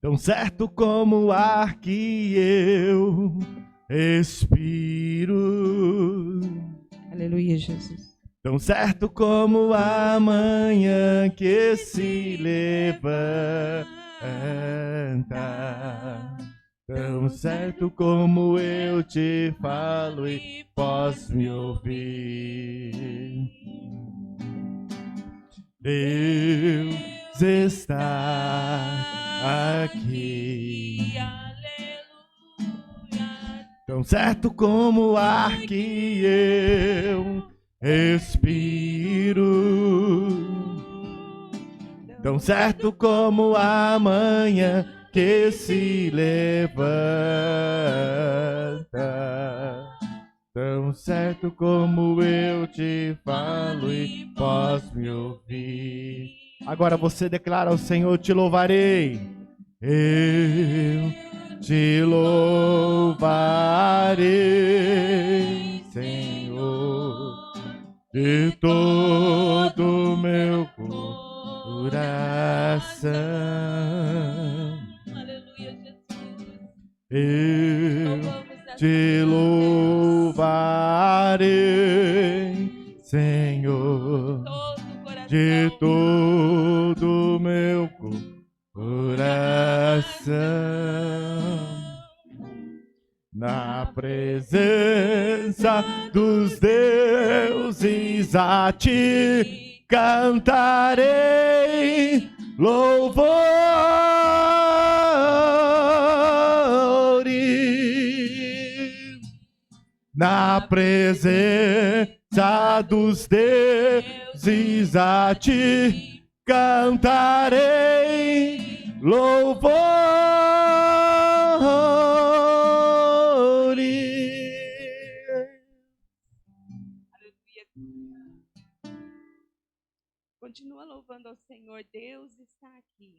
tão certo como o ar que eu respiro. Aleluia, Jesus. Tão certo como a manhã que se levanta. Tão certo como eu te falo e posso me ouvir. Deus está aqui. Tão certo como o ar que eu respiro. Tão certo como a manhã que se levanta. Tão certo como eu te falo e posso me ouvir. Agora você declara ao Senhor: te louvarei. Eu te louvarei, Senhor, de todo meu coração. Aleluia, Jesus. Eu te louvarei, Senhor, de todo meu coração. Na presença dos deuses a ti cantarei louvores. Na presença dos deuses a ti cantarei louvores. Continua louvando ao Senhor. Deus está aqui.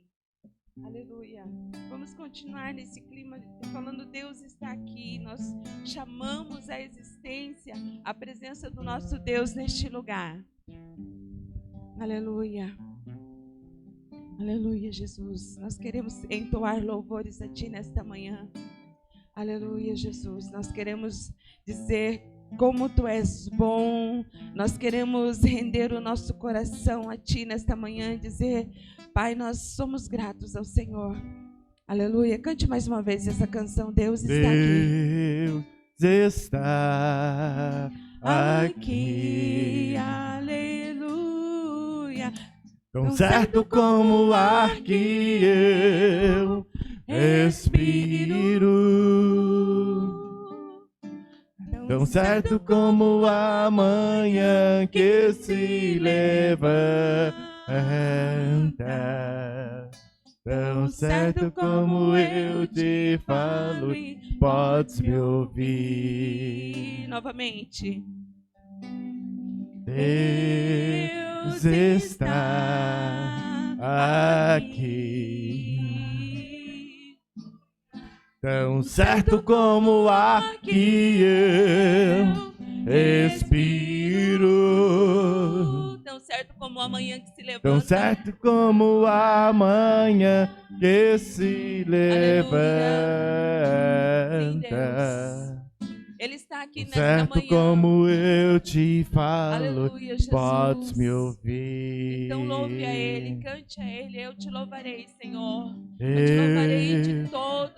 Aleluia. Vamos continuar nesse clima falando: Deus está aqui. Nós chamamos a existência, a presença do nosso Deus neste lugar. Aleluia. Aleluia, Jesus. Nós queremos entoar louvores a Ti nesta manhã. Aleluia, Jesus. Nós queremos dizer como Tu és bom. Nós queremos render o nosso coração a Ti nesta manhã e dizer: Pai, nós somos gratos ao Senhor. Aleluia. Cante mais uma vez essa canção. Deus está aqui. Deus está aqui. Aleluia. Tão certo como o ar que eu respiro. Tão certo como a manhã que se levanta. Tão certo como eu te falo, podes me ouvir. Novamente. Deus está aqui. Tão certo como o ar que eu respiro. Tão certo como a manhã que se levanta. Tão certo como a manhã que se levanta. Ele está aqui nesta Certo manhã. como eu te falo, Aleluia, Jesus. podes me ouvir. Então louve a Ele, cante a Ele. Eu te louvarei, Senhor. Eu te louvarei de todo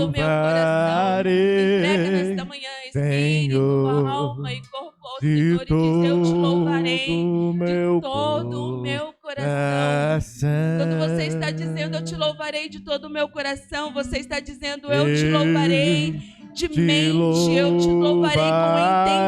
o meu coração. Entrega nesta manhã, espírito, alma e corpo ao Senhor, e diz: eu te louvarei de todo o meu coração. Quando você está dizendo eu te louvarei de todo o meu coração, você está dizendo eu te louvarei de mente, eu te louvarei com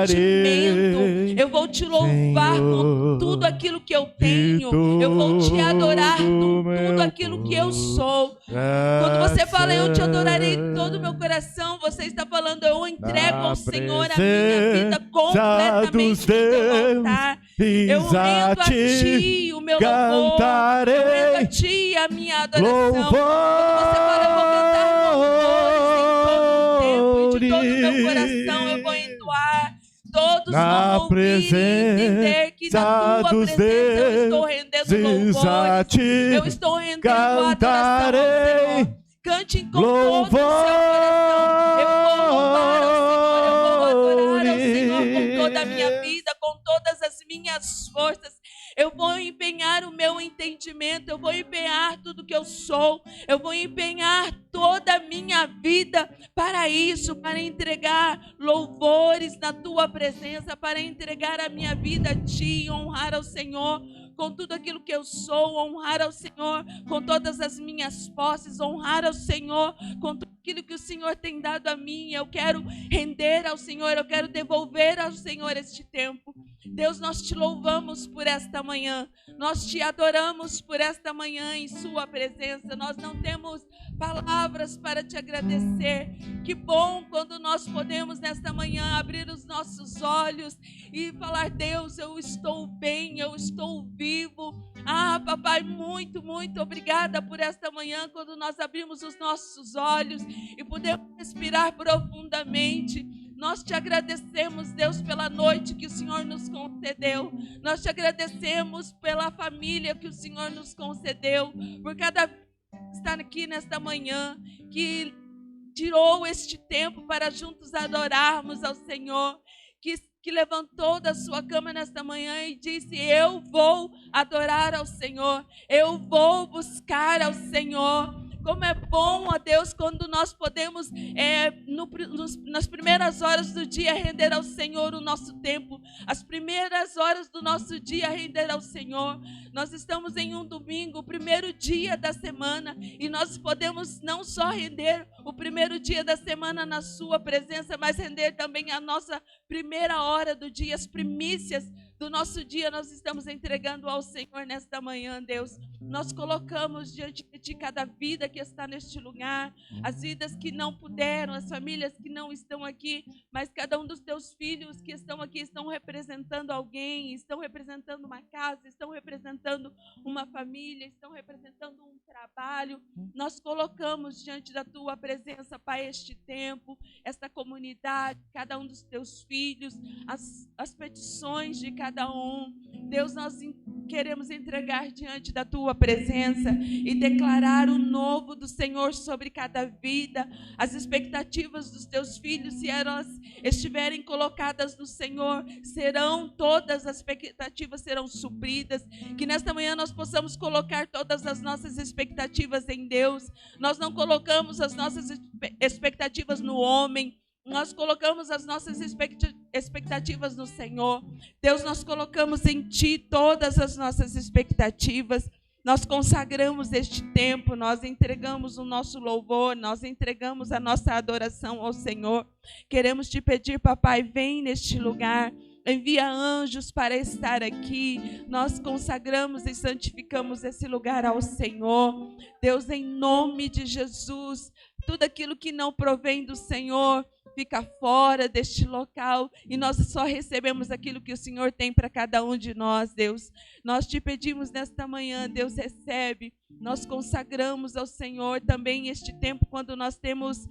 entendimento, eu vou te louvar com tudo aquilo que eu tenho, eu vou te adorar com tudo aquilo que eu sou. Quando você fala eu te adorarei de todo o meu coração, você está falando eu entrego ao Senhor a minha vida completamente no teu altar. Eu rendo a ti o meu louvor, eu rendo a ti a minha adoração. Quando você fala eu vou cantar louvores em todo o tempo e de todo o meu coração eu vou entoar todo todos na vão ouvir e entender que na tua dos presença eu estou rendendo louvores, eu estou rendendo adoração ao Senhor. Cante com todo o seu coração. Eu vou louvar ao Senhor, eu vou adorar ao Senhor com toda a minha vida, com todas as minhas forças. Eu vou empenhar o meu entendimento, eu vou empenhar tudo que eu sou, eu vou empenhar toda a minha vida para isso, para entregar louvores na tua presença, para entregar a minha vida a ti, honrar ao Senhor com tudo aquilo que eu sou, honrar ao Senhor com todas as minhas posses, honrar ao Senhor com tudo aquilo que o Senhor tem dado a mim. Eu quero render ao Senhor, eu quero devolver ao Senhor este tempo. Deus, nós te louvamos por esta manhã, nós te adoramos por esta manhã em sua presença. Nós não temos palavras para te agradecer. Que bom quando nós podemos nesta manhã abrir os nossos olhos e falar: Deus, eu estou bem, eu estou vivo. Ah, papai, muito, muito obrigada por esta manhã, quando nós abrimos os nossos olhos e podemos respirar profundamente. Nós te agradecemos, Deus, pela noite que o Senhor nos concedeu. Nós te agradecemos pela família que o Senhor nos concedeu, por cada estar aqui nesta manhã, que tirou este tempo para juntos adorarmos ao Senhor, que levantou da sua cama nesta manhã e disse: eu vou adorar ao Senhor, eu vou buscar ao Senhor. Como é bom, ó Deus, quando nós podemos, nas primeiras horas do dia, render ao Senhor o nosso tempo. As primeiras horas do nosso dia, render ao Senhor. Nós estamos em um domingo, o primeiro dia da semana, e nós podemos não só render o primeiro dia da semana na sua presença, mas render também a nossa primeira hora do dia, as primícias do nosso dia. Nós estamos entregando ao Senhor nesta manhã, Deus. Nós colocamos diante de Ti cada vida que está neste lugar, as vidas que não puderam, as famílias que não estão aqui, mas cada um dos Teus filhos que estão aqui estão representando alguém, estão representando uma casa, estão representando uma família, estão representando um trabalho. Nós colocamos diante da Tua presença, Pai, este tempo, esta comunidade, cada um dos Teus filhos, as petições de cada um. Deus, nós queremos entregar diante da Tua presença e declarar o novo do Senhor sobre cada vida. As expectativas dos Teus filhos, se elas estiverem colocadas no Senhor, todas as expectativas serão supridas. Que nesta manhã nós possamos colocar todas as nossas expectativas em Deus. Nós não colocamos as nossas expectativas no homem, nós colocamos as nossas expectativas no Senhor. Deus, nós colocamos em Ti todas as nossas expectativas. Nós consagramos este tempo, nós entregamos o nosso louvor, nós entregamos a nossa adoração ao Senhor. Queremos Te pedir, papai, vem neste lugar. Envia anjos para estar aqui. Nós consagramos e santificamos esse lugar ao Senhor. Deus, em nome de Jesus, tudo aquilo que não provém do Senhor fica fora deste local e nós só recebemos aquilo que o Senhor tem para cada um de nós, Deus. Nós Te pedimos nesta manhã, Deus, recebe. Nós consagramos ao Senhor também este tempo, quando nós temos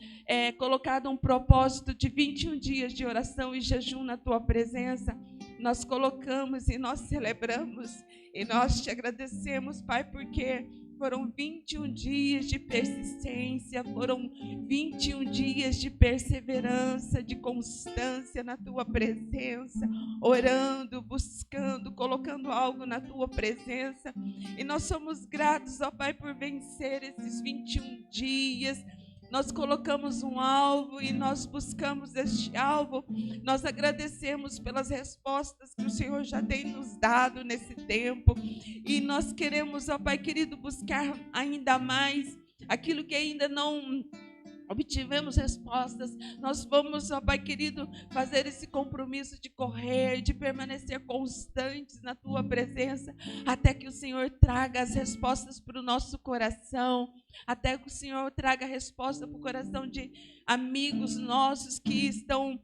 colocado um propósito de 21 dias de oração e jejum na Tua presença. Nós colocamos e nós celebramos e nós Te agradecemos, Pai, porque foram 21 dias de persistência, foram 21 dias de perseverança, de constância na Tua presença, orando, buscando, colocando algo na Tua presença. E nós somos gratos, ó Pai, por vencer esses 21 dias. Nós colocamos um alvo e nós buscamos este alvo. Nós agradecemos pelas respostas que o Senhor já tem nos dado nesse tempo. E nós queremos, ó Pai querido, buscar ainda mais aquilo que ainda não obtivemos respostas. Nós vamos, ó Pai querido, fazer esse compromisso de correr, de permanecer constantes na Tua presença, até que o Senhor traga as respostas para o nosso coração, até que o Senhor traga a resposta para o coração de amigos nossos que estão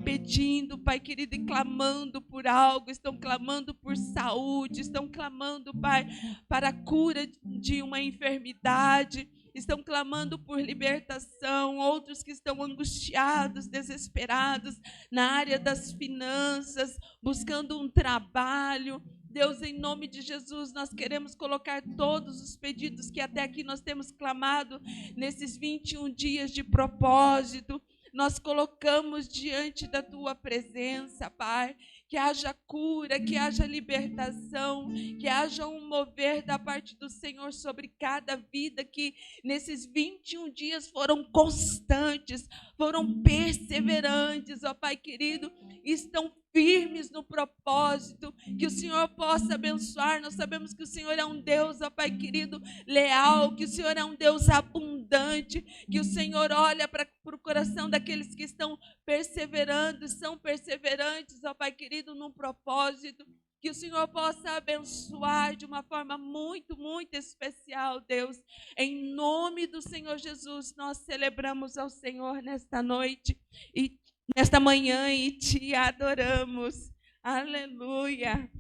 pedindo, Pai querido, e clamando por algo, estão clamando por saúde, estão clamando, Pai, para a cura de uma enfermidade. estão clamando por libertação, outros que estão angustiados, desesperados na área das finanças, buscando um trabalho. Deus, em nome de Jesus, nós queremos colocar todos os pedidos que até aqui nós temos clamado nesses 21 dias de propósito. Nós colocamos diante da tua presença, Pai, que haja cura, que haja libertação, que haja um mover da parte do Senhor sobre cada vida que nesses 21 dias foram constantes, foram perseverantes, ó Pai querido, estão firmes no propósito, que o Senhor possa abençoar. Nós sabemos que o Senhor é um Deus, ó Pai querido, leal, que o Senhor é um Deus abundante, que o Senhor olha para o coração daqueles que estão perseverando, são perseverantes, ó Pai querido, num propósito, que o Senhor possa abençoar de uma forma muito, muito especial, Deus. Em nome do Senhor Jesus, nós celebramos ao Senhor nesta noite e nesta manhã e te adoramos. Aleluia.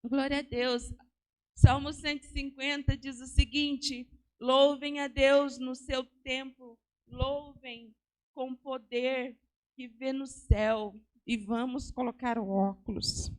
Glória a Deus. Salmo 150 diz o seguinte: louvem a Deus no seu templo, louvem com poder que vê no céu. E vamos colocar o óculos.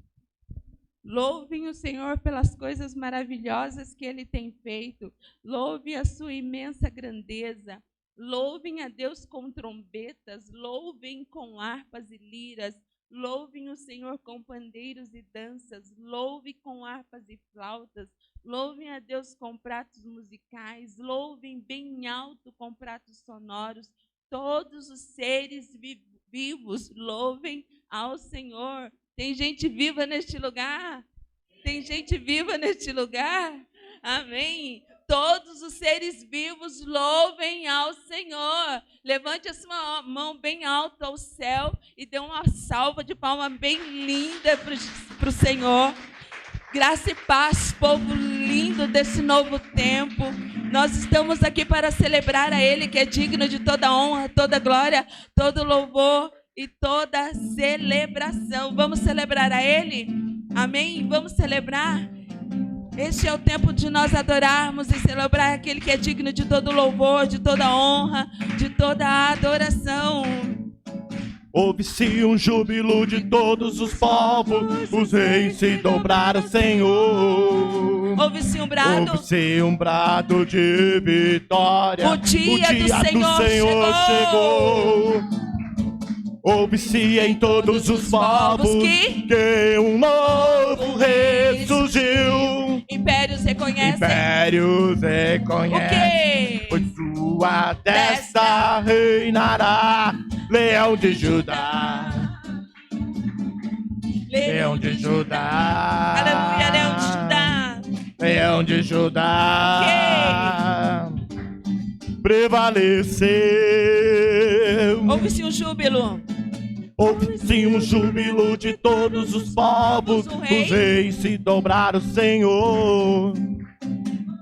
Louvem o Senhor pelas coisas maravilhosas que Ele tem feito. Louve a sua imensa grandeza. Louvem a Deus com trombetas, louvem com harpas e liras, louvem o Senhor com pandeiros e danças, louvem com harpas e flautas, louvem a Deus com pratos musicais, louvem bem alto com pratos sonoros, todos os seres vivos, louvem ao Senhor. Tem gente viva neste lugar? Tem gente viva neste lugar? Amém. Todos os seres vivos louvem ao Senhor. Levante a sua mão bem alto ao céu e dê uma salva de palmas bem linda para o Senhor. Graça e paz, povo lindo desse novo tempo. Nós estamos aqui para celebrar a Ele, que é digno de toda honra, toda glória, todo louvor e toda celebração. Vamos celebrar a Ele? Amém? Vamos celebrar? Este é o tempo de nós adorarmos e celebrar aquele que é digno de todo louvor, de toda honra, de toda adoração. Ouve-se um júbilo de todos os povos, os reis se dobraram, Senhor. Ouve-se um brado. Ouve-se um brado de vitória. O dia do Senhor chegou. Ouve-se em todos os povos que um novo rei surgiu. Impérios reconhecem. Impérios reconhecem. Pois sua destra reinará. Leão de Judá. Leão de Judá. Aleluia, Leão de Judá. Leão de Judá. Prevaleceu. Ouve-se um júbilo. Ouve-se um júbilo de todos os povos, os reis se dobraram, Senhor.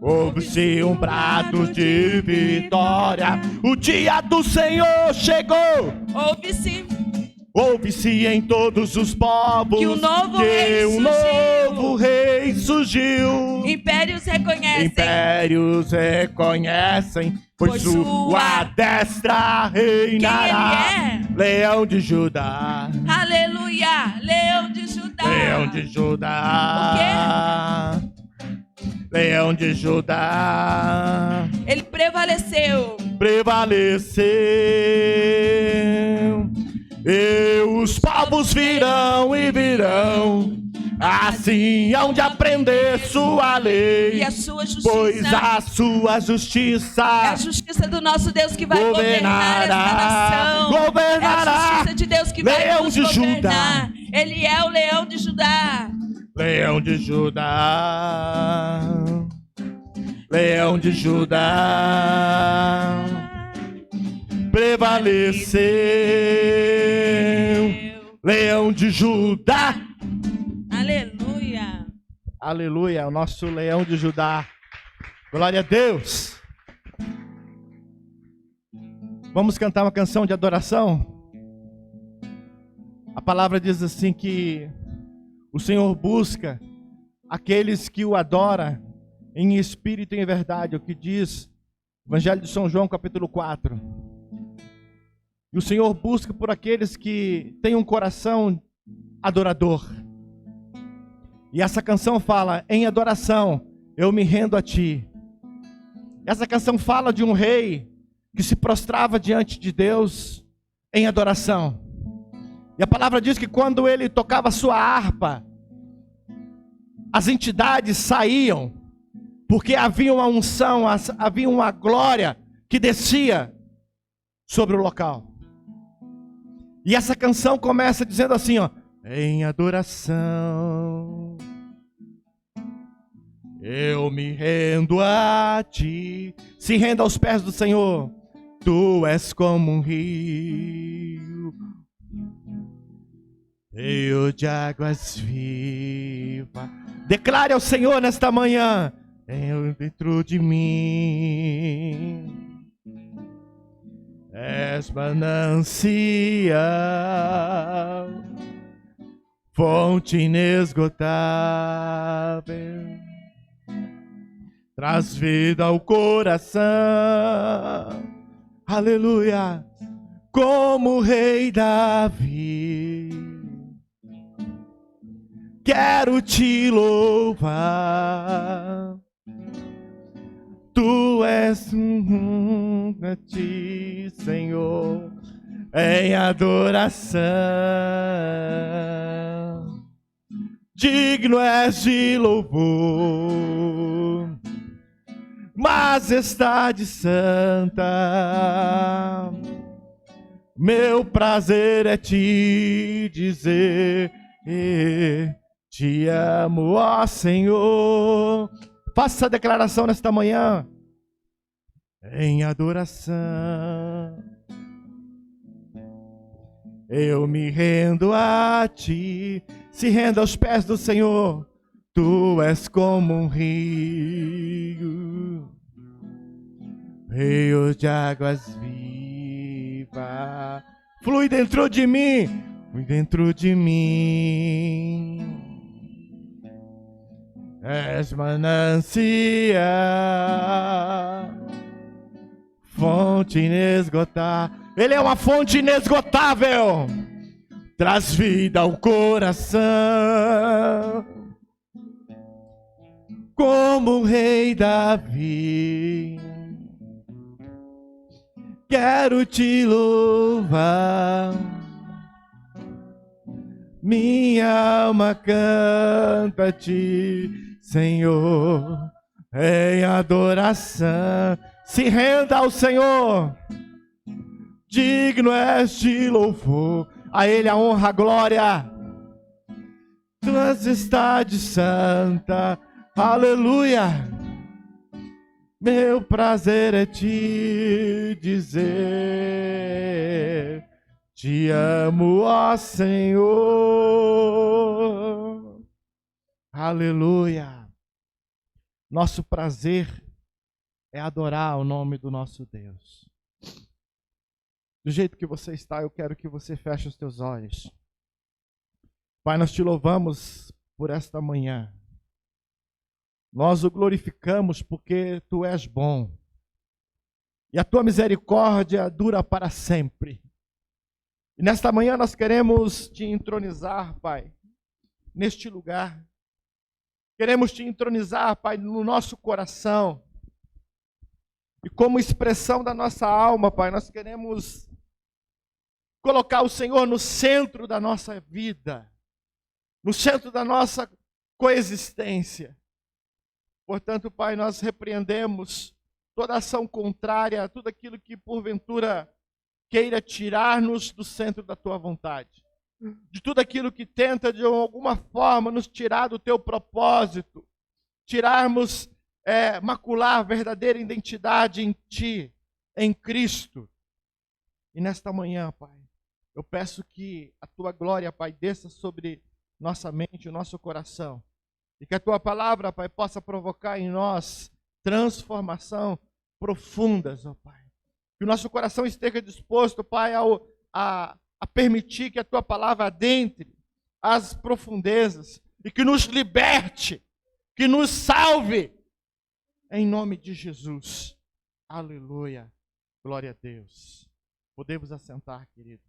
Ouve-se um brado de vitória, o dia do Senhor chegou. Ouve-se em todos os povos que um novo rei surgiu. Impérios reconhecem, pois sua destra reinará. Quem ele é? Leão de Judá. Aleluia, Leão de Judá. Leão de Judá. O quê? Leão de Judá. Ele prevaleceu. E os povos virão e virão, assim hão de aprender sua lei. E a sua justiça. Pois a sua justiça é a justiça do nosso Deus que vai governar esta nação. Governará. É a justiça de Deus que vai nos governar. Ele é o Leão de Judá. Leão de Judá. Leão de Judá. Prevaleceu. Leão de Judá. Aleluia. Aleluia, o nosso Leão de Judá. Glória a Deus. Vamos cantar uma canção de adoração? A palavra diz assim que o Senhor busca aqueles que o adoram em espírito e em verdade. O que diz Evangelho de São João, capítulo 4. E o Senhor busca por aqueles que têm um coração adorador. E essa canção fala: em adoração eu me rendo a ti. Essa canção fala de um rei que se prostrava diante de Deus em adoração. E a palavra diz que quando ele tocava sua harpa, as entidades saíam, porque havia uma unção, havia uma glória que descia sobre o local. E essa canção começa dizendo assim, ó: em adoração eu me rendo a ti. Se renda aos pés do Senhor. Tu és como um rio, rio de águas vivas. Declare ao Senhor nesta manhã: dentro de mim és manancial, fonte inesgotável, traz vida ao coração. Aleluia. Como o rei Davi, quero te louvar. Tu és a ti, Senhor, em adoração. Digno és de louvor, majestade santa. Meu prazer é te dizer: te amo, ó Senhor. Faça essa declaração nesta manhã. Em adoração eu me rendo a ti. Se renda aos pés do Senhor. Tu és como um rio, rio de águas vivas. Flui dentro de mim, flui dentro de mim. És manancial, fonte inesgotável. Ele é uma fonte inesgotável, traz vida ao coração. Como o rei Davi, quero te louvar. Minha alma canta a ti, Senhor, em adoração. Se renda ao Senhor. Digno és de louvor. A Ele a honra, a glória. Majestade santa. Aleluia. Meu prazer é te dizer: te amo, ó Senhor. Aleluia. Nosso prazer é adorar o nome do nosso Deus. Do jeito que você está, eu quero que você feche os teus olhos. Pai, nós te louvamos por esta manhã. Nós o glorificamos porque tu és bom. E a tua misericórdia dura para sempre. E nesta manhã nós queremos te entronizar, Pai, neste lugar. Queremos te entronizar, Pai, no nosso coração. E como expressão da nossa alma, Pai, nós queremos colocar o Senhor no centro da nossa vida, no centro da nossa coexistência. Portanto, Pai, nós repreendemos toda ação contrária, tudo aquilo que porventura queira tirar-nos do centro da tua vontade. De tudo aquilo que tenta de alguma forma nos tirar do teu propósito, tirarmos, macular a verdadeira identidade em ti, em Cristo. E nesta manhã, Pai, eu peço que a tua glória, Pai, desça sobre nossa mente, o nosso coração. E que a tua palavra, Pai, possa provocar em nós transformação profundas, ó Pai. Que o nosso coração esteja disposto, Pai, a permitir que a tua palavra adentre as profundezas e que nos liberte, que nos salve, em nome de Jesus. Aleluia. Glória a Deus. Podemos assentar, queridos.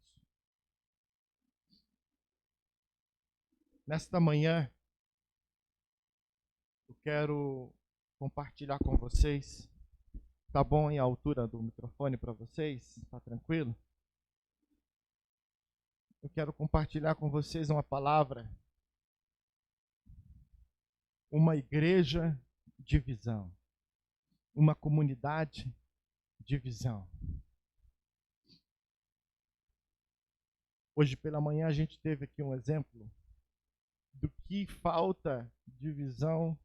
Nesta manhã, eu quero compartilhar com vocês. Tá bom em altura do microfone para vocês? Tá tranquilo? Eu quero compartilhar com vocês uma palavra. Uma igreja de visão. Uma comunidade de visão. Hoje pela manhã a gente teve aqui um exemplo do que falta de visão,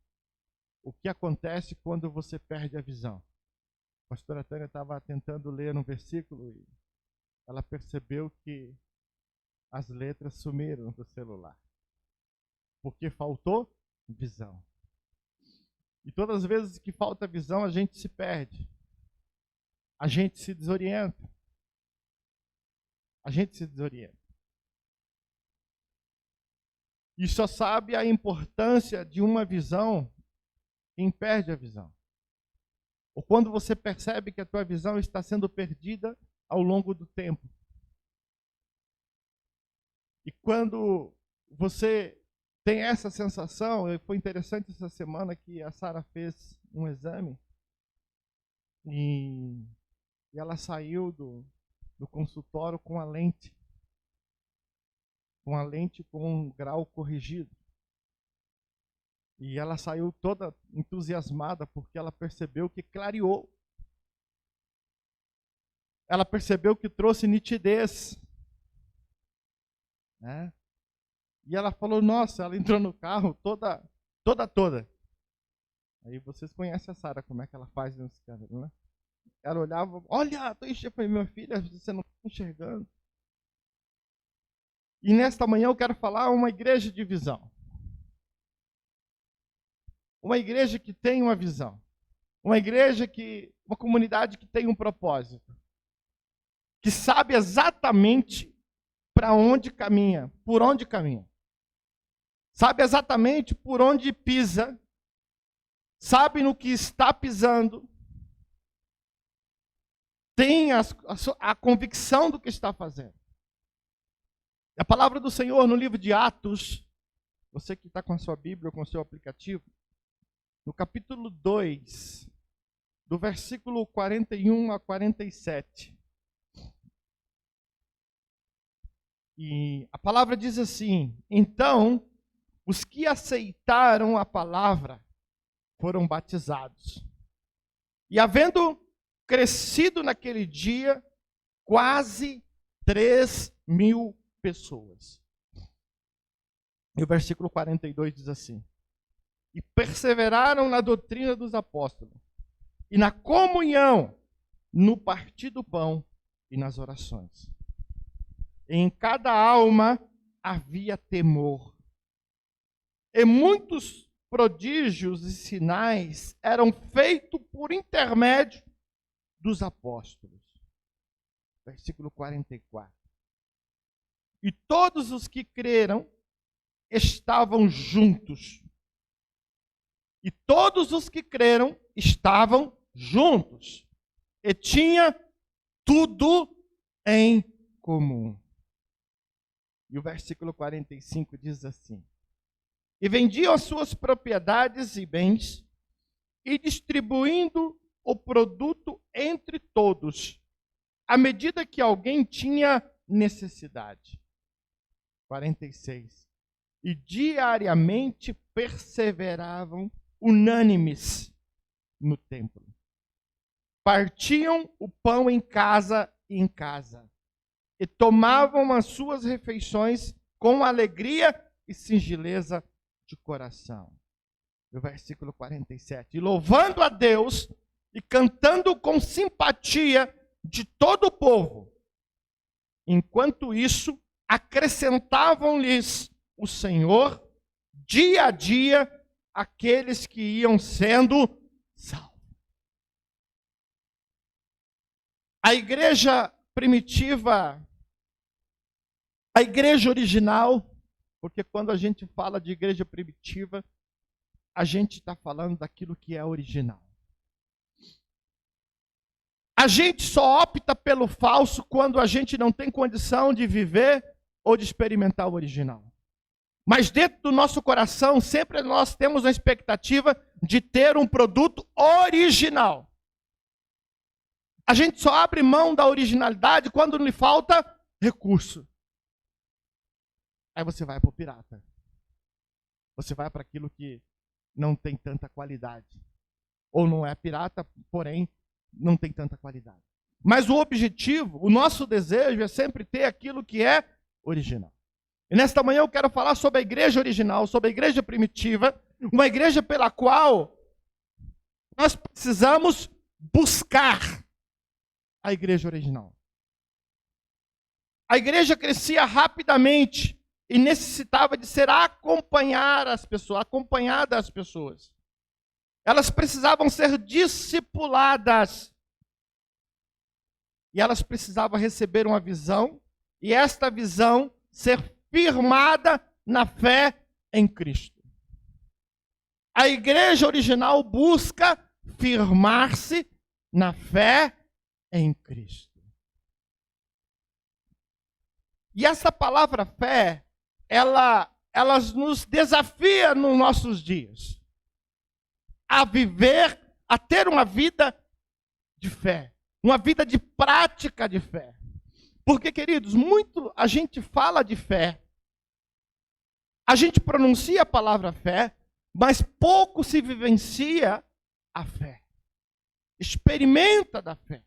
o que acontece quando você perde a visão. A pastora Tânia estava tentando ler um versículo e ela percebeu que as letras sumiram do celular, porque faltou visão. E todas as vezes que falta visão, a gente se perde. A gente se desorienta. A gente se desorienta. E só sabe a importância de uma visão quem perde a visão. Ou quando você percebe que a tua visão está sendo perdida ao longo do tempo. E quando você tem essa sensação, foi interessante essa semana que a Sara fez um exame e ela saiu do consultório com a lente. Com a lente com um grau corrigido. E ela saiu toda entusiasmada porque ela percebeu que clareou. Ela percebeu que trouxe nitidez. Né? E ela falou, nossa, ela entrou no carro toda. Aí vocês conhecem a Sara, como é que ela faz no escândalo, né? Ela olhava, olha, estou enxergando, minha filha, você não está enxergando. E nesta manhã eu quero falar uma igreja de visão. Uma igreja que tem uma visão. Uma comunidade que tem um propósito. Que sabe exatamente para onde caminha, por onde caminha. Sabe exatamente por onde pisa. Sabe no que está pisando. Tem a convicção do que está fazendo. A palavra do Senhor no livro de Atos, você que está com a sua Bíblia ou com o seu aplicativo, no capítulo 2, do versículo 41 a 47. E a palavra diz assim, então, os que aceitaram a palavra foram batizados. E havendo crescido naquele dia, quase 3.000 pessoas. E o versículo 42 diz assim, e perseveraram na doutrina dos apóstolos, e na comunhão, no partir do pão e nas orações. Em cada alma havia temor. E muitos prodígios e sinais eram feitos por intermédio dos apóstolos. Versículo 44. E todos os que creram estavam juntos. E todos os que creram estavam juntos. E tinha tudo em comum. E o versículo 45 diz assim. E vendiam as suas propriedades e bens, e distribuindo o produto entre todos, à medida que alguém tinha necessidade. 46. E diariamente perseveravam unânimes no templo. Partiam o pão em casa, e tomavam as suas refeições com alegria e singeleza de coração. No versículo 47. E louvando a Deus e cantando com simpatia de todo o povo. Enquanto isso, acrescentavam-lhes o Senhor, dia a dia, aqueles que iam sendo salvos. A igreja primitiva, a igreja original, porque quando a gente fala de igreja primitiva, a gente está falando daquilo que é original. A gente só opta pelo falso quando a gente não tem condição de viver ou de experimentar o original. Mas dentro do nosso coração, sempre nós temos a expectativa de ter um produto original. A gente só abre mão da originalidade quando lhe falta recurso. Aí você vai para o pirata. Você vai para aquilo que não tem tanta qualidade. Ou não é pirata, porém não tem tanta qualidade. Mas o objetivo, o nosso desejo é sempre ter aquilo que é original. E nesta manhã eu quero falar sobre a igreja original, sobre a igreja primitiva, uma igreja pela qual nós precisamos buscar a igreja original. A igreja crescia rapidamente e necessitava de ser acompanhada às pessoas. Elas precisavam ser discipuladas. E elas precisavam receber uma visão, e esta visão ser firmada na fé em Cristo. A igreja original busca firmar-se na fé em Cristo. E essa palavra fé, ela nos desafia nos nossos dias a viver, a ter uma vida de fé, uma vida de prática de fé. Porque, queridos, muito a gente fala de fé, a gente pronuncia a palavra fé, mas pouco se vivencia a fé. Experimenta da fé.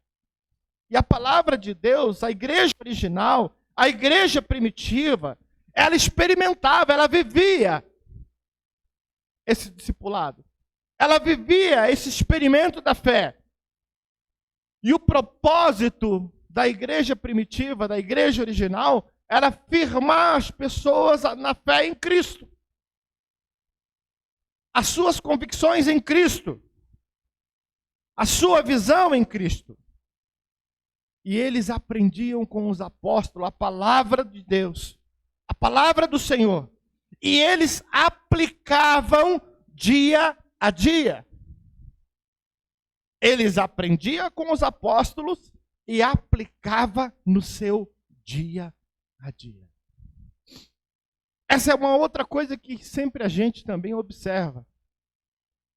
E a palavra de Deus, a igreja original, a igreja primitiva, ela experimentava, ela vivia esse discipulado. Ela vivia esse experimento da fé. E o propósito da igreja primitiva, da igreja original, era firmar as pessoas na fé em Cristo. As suas convicções em Cristo. A sua visão em Cristo. E eles aprendiam com os apóstolos a palavra de Deus, a palavra do Senhor. E eles aplicavam dia a dia. Eles aprendiam com os apóstolos e aplicava no seu dia a dia. Essa é uma outra coisa que sempre a gente também observa.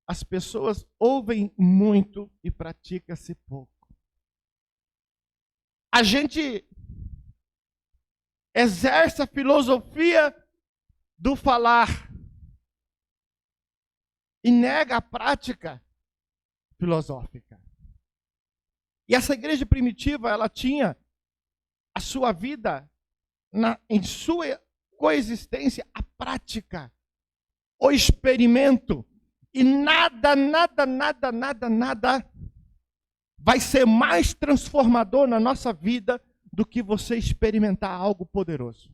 As pessoas ouvem muito e praticam-se pouco. A gente exerce a filosofia do falar e nega a prática filosófica. E essa igreja primitiva, ela tinha a sua vida, em sua coexistência, a prática, o experimento. E nada vai ser mais transformador na nossa vida do que você experimentar algo poderoso.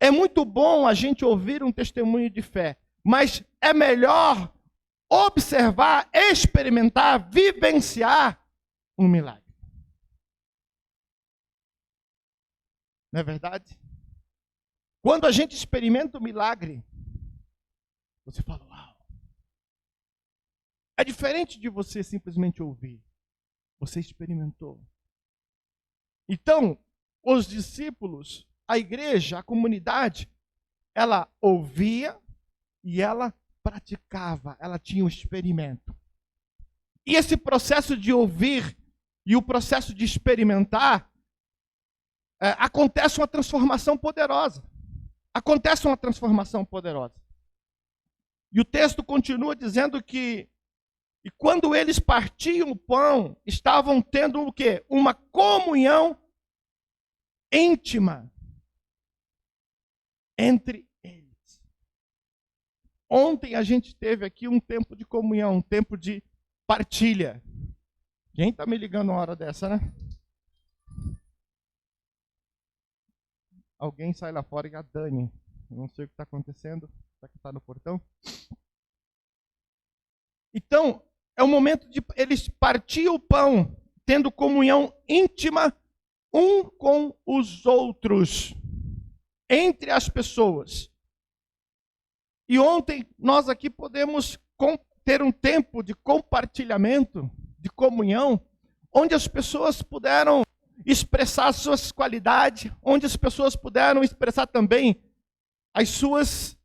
É muito bom a gente ouvir um testemunho de fé, mas é melhor observar, experimentar, vivenciar um milagre. Não é verdade? Quando a gente experimenta o milagre, você fala, uau. É diferente de você simplesmente ouvir. Você experimentou. Então, os discípulos, a igreja, a comunidade, ela ouvia e ela praticava, ela tinha um experimento. E esse processo de ouvir e o processo de experimentar, acontece uma transformação poderosa. Acontece uma transformação poderosa. E o texto continua dizendo que e quando eles partiam o pão, estavam tendo o quê? Uma comunhão íntima entre eles. Ontem a gente teve aqui um tempo de comunhão, um tempo de partilha. Quem está me ligando uma hora dessa, né? Alguém sai lá fora e a Dani. Eu não sei o que está acontecendo. Será que está no portão? Então, é o momento de eles partiam o pão, tendo comunhão íntima um com os outros, entre as pessoas. E ontem nós aqui podemos ter um tempo de compartilhamento, de comunhão, onde as pessoas puderam expressar suas qualidades, onde as pessoas puderam expressar também as suas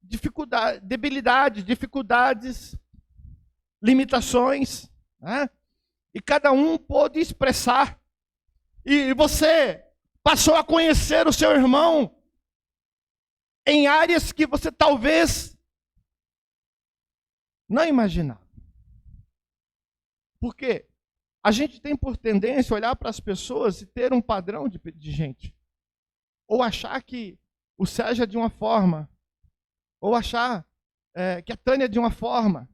dificuldades, limitações, né? E cada um pôde expressar. E você passou a conhecer o seu irmão em áreas que você talvez não imaginava. Por quê? A gente tem por tendência olhar para as pessoas e ter um padrão de gente. Ou achar que o Sérgio é de uma forma. Ou achar que a Tânia é de uma forma.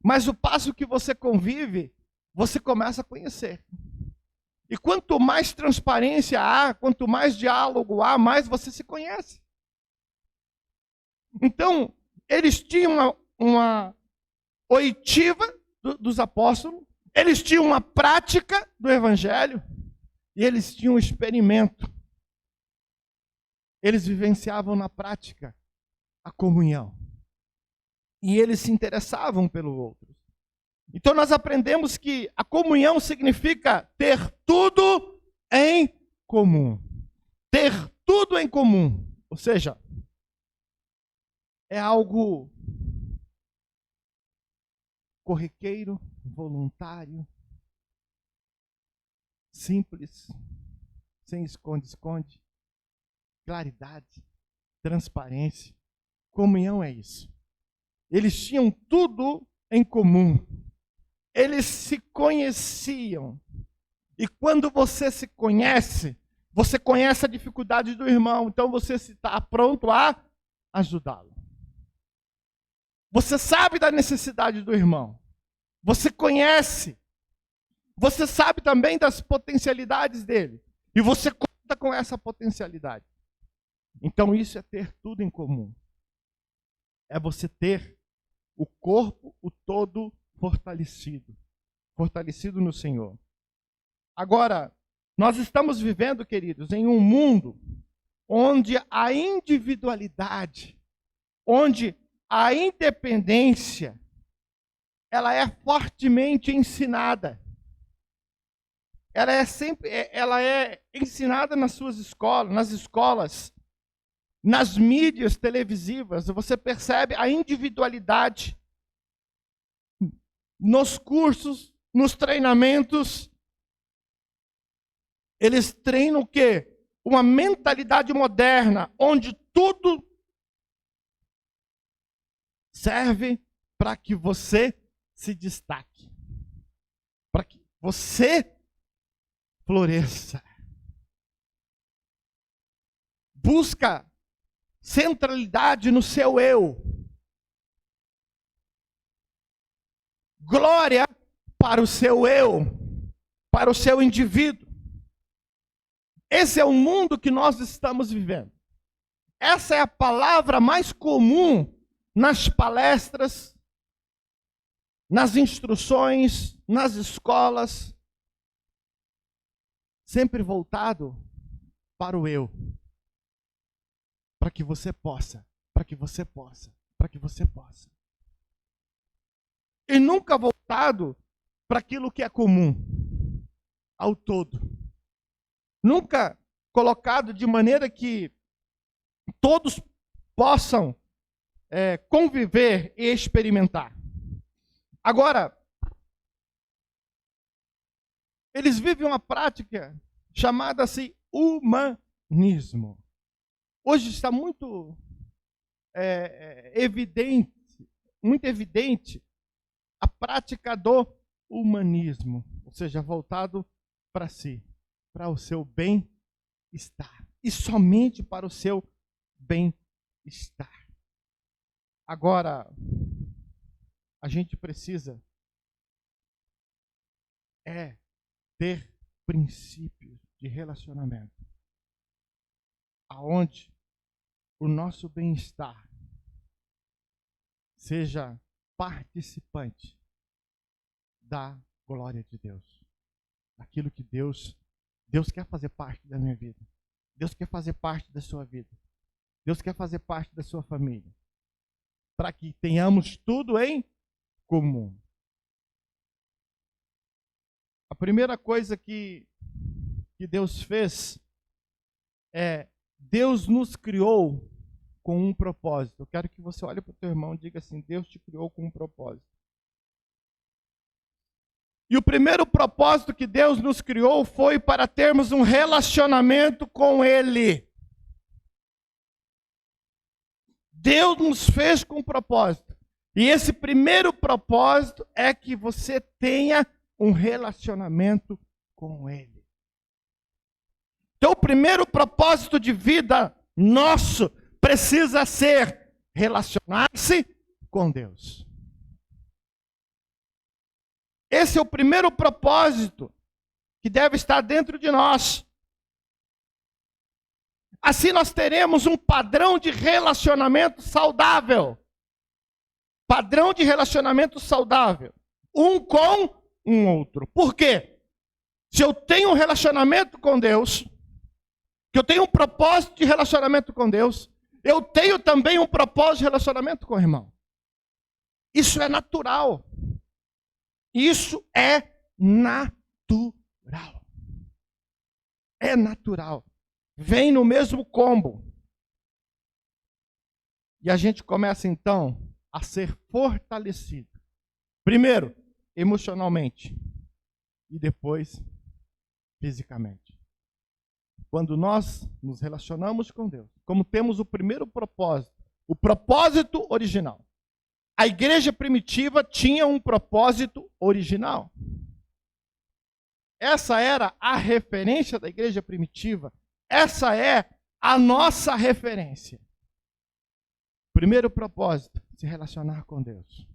Mas o passo que você convive, você começa a conhecer. E quanto mais transparência há, quanto mais diálogo há, mais você se conhece. Então, eles tinham uma oitiva dos apóstolos, eles tinham uma prática do evangelho e eles tinham um experimento. Eles vivenciavam na prática a comunhão. E eles se interessavam pelo outro. Então nós aprendemos que a comunhão significa ter tudo em comum. Ter tudo em comum. Ou seja, é algo corriqueiro, voluntário, simples, sem esconde-esconde, claridade, transparência. Comunhão é isso. Eles tinham tudo em comum. Eles se conheciam. E quando você se conhece, você conhece a dificuldade do irmão. Então você está pronto a ajudá-lo. Você sabe da necessidade do irmão. Você conhece. Você sabe também das potencialidades dele. E você conta com essa potencialidade. Então isso é ter tudo em comum. É você ter o corpo, o todo fortalecido. Fortalecido no Senhor. Agora, nós estamos vivendo, queridos, em um mundo onde a individualidade, onde a independência, ela é fortemente ensinada. Ela é ensinada nas suas escolas, nas escolas, nas mídias televisivas. Você percebe a individualidade nos cursos, nos treinamentos. Eles treinam o quê? Uma mentalidade moderna, onde tudo serve para que você se destaque, para que você floresça. Busca centralidade no seu eu. Glória para o seu eu, para o seu indivíduo. Esse é o mundo que nós estamos vivendo. Essa é a palavra mais comum nas palestras, nas instruções, nas escolas, sempre voltado para o eu. Para que você possa, para que você possa, para que você possa. E nunca voltado para aquilo que é comum, ao todo. Nunca colocado de maneira que todos possam conviver e experimentar. Agora, eles vivem uma prática chamada assim humanismo. Hoje está muito evidente a prática do humanismo, ou seja, voltado para si, para o seu bem-estar, e somente para o seu bem-estar. Agora, a gente precisa ter princípios de relacionamento, aonde o nosso bem-estar seja participante da glória de Deus. Aquilo que Deus quer fazer parte da minha vida. Deus quer fazer parte da sua vida. Deus quer fazer parte da sua família. para que tenhamos tudo em comum. A primeira coisa que Deus fez é, Deus nos criou com um propósito. Eu quero que você olhe para o teu irmão e diga assim: Deus te criou com um propósito. E o primeiro propósito que Deus nos criou foi para termos um relacionamento com Ele. Deus nos fez com um propósito. E esse primeiro propósito é que você tenha um relacionamento com Ele. Então, o primeiro propósito de vida nosso precisa ser relacionar-se com Deus. Esse é o primeiro propósito que deve estar dentro de nós. Assim nós teremos um padrão de relacionamento saudável. Padrão de relacionamento saudável. Um com um outro. Por quê? Se eu tenho um relacionamento com Deus, que eu tenho um propósito de relacionamento com Deus, eu tenho também um propósito de relacionamento com o irmão. Isso é natural. Isso é natural. É natural. Vem no mesmo combo. E a gente começa então a ser fortalecido. Primeiro, emocionalmente. E depois, fisicamente. Quando nós nos relacionamos com Deus, como temos o primeiro propósito, o propósito original. A igreja primitiva tinha um propósito original. Essa era a referência da igreja primitiva. Essa é a nossa referência. Primeiro propósito, se relacionar com Deus.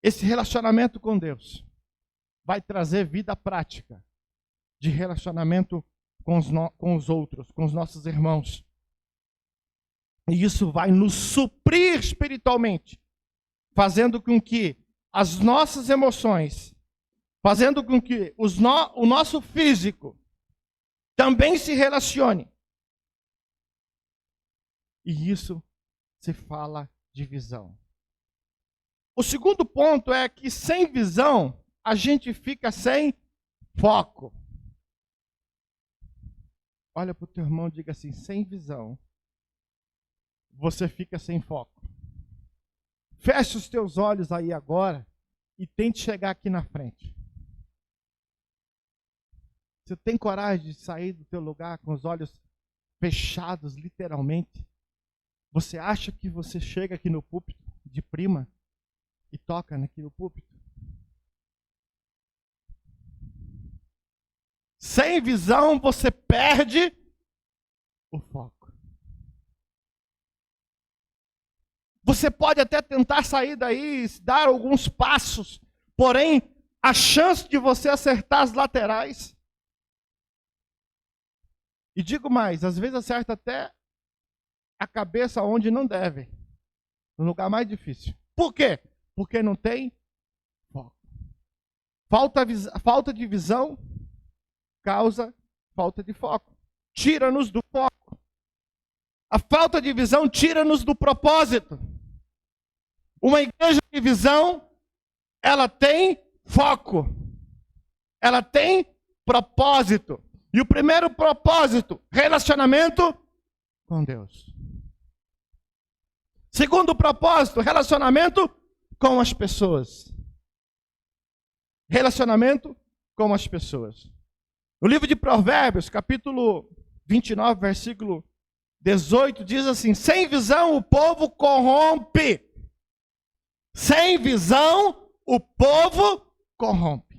Esse relacionamento com Deus vai trazer vida prática de relacionamento com os outros, com os nossos irmãos. E isso vai nos suprir espiritualmente, fazendo com que as nossas emoções, fazendo com que o nosso físico também se relacione. E isso se fala de visão. O segundo ponto é que sem visão, a gente fica sem foco. Olha para o teu irmão e diga assim: sem visão, você fica sem foco. Feche os teus olhos aí agora e tente chegar aqui na frente. Você tem coragem de sair do teu lugar com os olhos fechados, literalmente? Você acha que você chega aqui no púlpito de prima e toca aqui no púlpito? Sem visão, você perde o foco. Você pode até tentar sair daí, dar alguns passos, porém, a chance de você acertar as laterais. E digo mais, às vezes acerta até a cabeça onde não deve, no lugar mais difícil. Por quê? Porque não tem foco. Falta de visão causa falta de foco. Tira-nos do foco. A falta de visão tira-nos do propósito. Uma igreja de visão, ela tem foco. Ela tem propósito. E o primeiro propósito, relacionamento com Deus. Segundo propósito, relacionamento com as pessoas. Relacionamento com as pessoas. No livro de Provérbios, capítulo 29, versículo 18, diz assim: sem visão o povo corrompe. Sem visão o povo corrompe.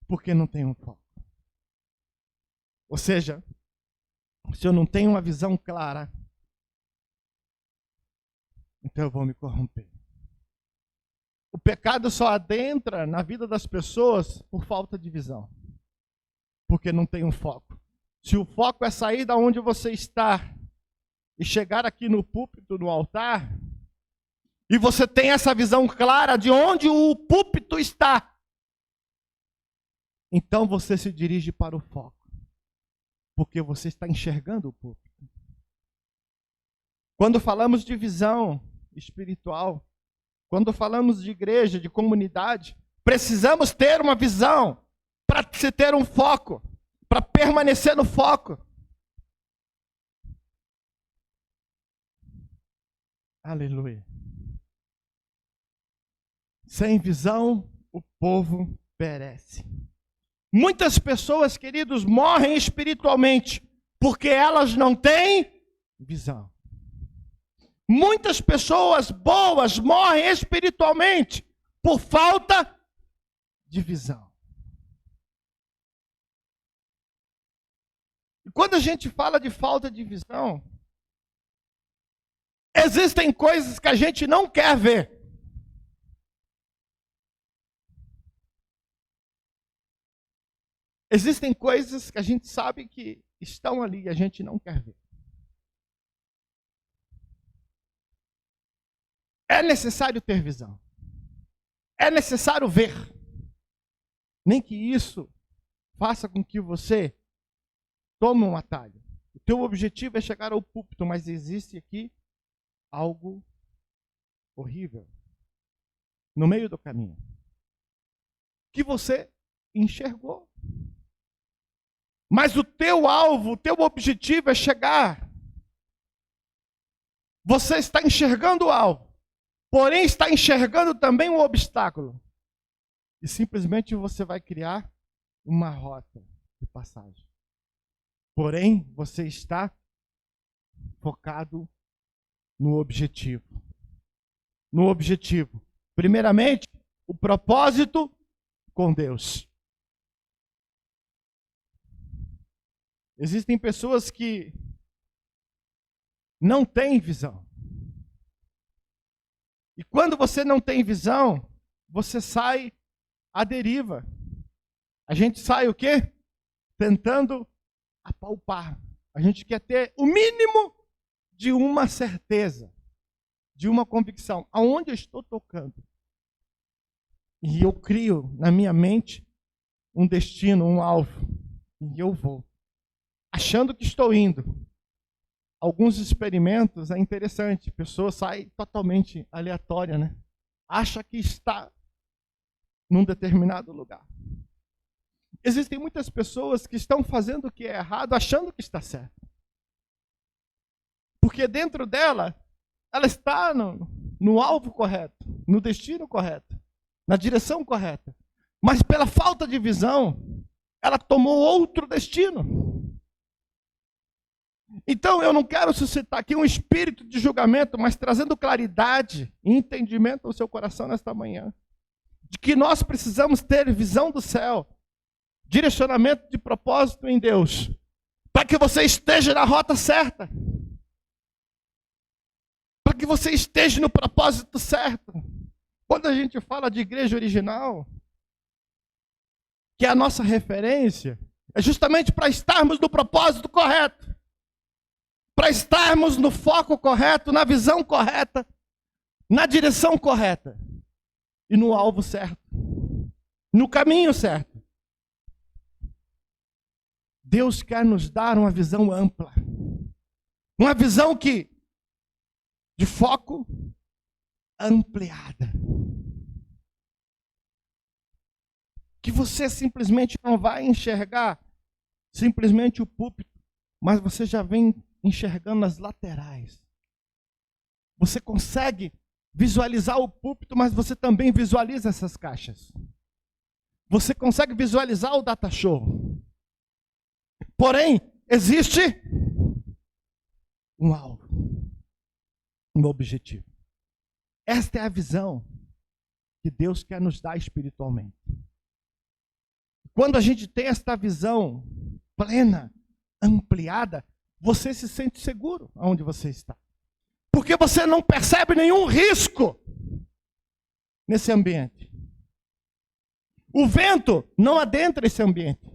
Porque não tem um foco. Ou seja, se eu não tenho uma visão clara, então eu vou me corromper. O pecado só adentra na vida das pessoas por falta de visão. Porque não tem um foco. Se o foco é sair da onde você está e chegar aqui no púlpito, no altar, e você tem essa visão clara de onde o púlpito está, então você se dirige para o foco. Porque você está enxergando o púlpito. Quando falamos de visão espiritual, quando falamos de igreja, de comunidade, precisamos ter uma visão para se ter um foco, para permanecer no foco. Aleluia. Sem visão, o povo perece. Muitas pessoas, queridos, morrem espiritualmente porque elas não têm visão. Muitas pessoas boas morrem espiritualmente por falta de visão. E quando a gente fala de falta de visão, existem coisas que a gente não quer ver. Existem coisas que a gente sabe que estão ali e a gente não quer ver. É necessário ter visão. É necessário ver. Nem que isso faça com que você tome um atalho. O teu objetivo é chegar ao púlpito, mas existe aqui algo horrível no meio do caminho que você enxergou. Mas o teu alvo, o teu objetivo é chegar. Você está enxergando o alvo, porém está enxergando também o obstáculo. E simplesmente você vai criar uma rota de passagem. Porém, você está focado no objetivo. No objetivo. Primeiramente, o propósito com Deus. Existem pessoas que não têm visão. E quando você não tem visão, você sai à deriva. A gente sai o quê? Tentando apalpar. A gente quer ter o mínimo de uma certeza, de uma convicção. Aonde eu estou tocando? E eu crio na minha mente um destino, um alvo. E eu vou. Achando que estou indo. Alguns experimentos é interessante. A pessoa sai totalmente aleatória, né? Acha que está num determinado lugar. Existem muitas pessoas que estão fazendo o que é errado, achando que está certo. Porque dentro dela, ela está no alvo correto, no destino correto, na direção correta. Mas pela falta de visão, ela tomou outro destino. Então eu não quero suscitar aqui um espírito de julgamento, mas trazendo claridade e entendimento ao seu coração nesta manhã. De que nós precisamos ter visão do céu, direcionamento de propósito em Deus, para que você esteja na rota certa. Para que você esteja no propósito certo. Quando a gente fala de igreja original, que é a nossa referência, é justamente para estarmos no propósito correto. Para estarmos no foco correto, na visão correta, na direção correta e no alvo certo, no caminho certo. Deus quer nos dar uma visão ampla, uma visão de foco ampliada. Que você simplesmente não vai enxergar simplesmente o púlpito, mas você já vem enxergando as laterais. Você consegue visualizar o púlpito, mas você também visualiza essas caixas. Você consegue visualizar o data show. Porém, existe um alvo, um objetivo. Esta é a visão que Deus quer nos dar espiritualmente. Quando a gente tem esta visão plena, ampliada, você se sente seguro onde você está. Porque você não percebe nenhum risco nesse ambiente. O vento não adentra esse ambiente.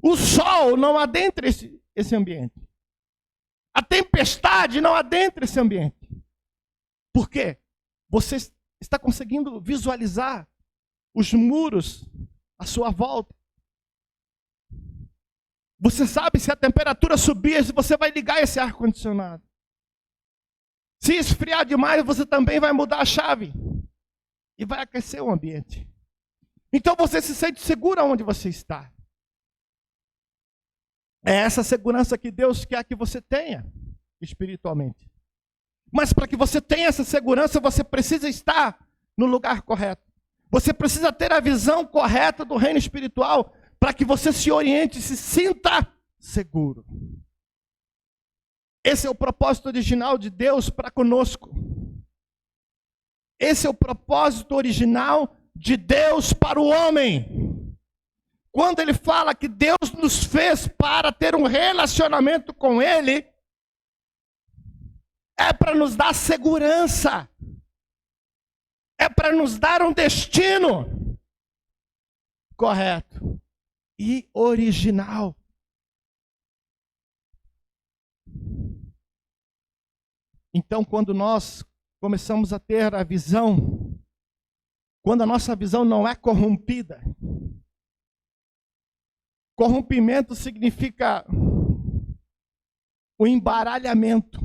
O sol não adentra esse ambiente. A tempestade não adentra esse ambiente. Por quê? Você está conseguindo visualizar os muros à sua volta. Você sabe se a temperatura subir, se você vai ligar esse ar-condicionado. Se esfriar demais, você também vai mudar a chave. E vai aquecer o ambiente. Então você se sente seguro onde você está. É essa segurança que Deus quer que você tenha espiritualmente. Mas para que você tenha essa segurança, você precisa estar no lugar correto. Você precisa ter a visão correta do reino espiritual para que você se oriente e se sinta seguro. Esse é o propósito original de Deus para conosco. Esse é o propósito original de Deus para o homem. Quando ele fala que Deus nos fez para ter um relacionamento com Ele, é para nos dar segurança. É para nos dar um destino correto e original. Então, quando nós começamos a ter a visão, quando a nossa visão não é corrompida, corrompimento significa o embaralhamento.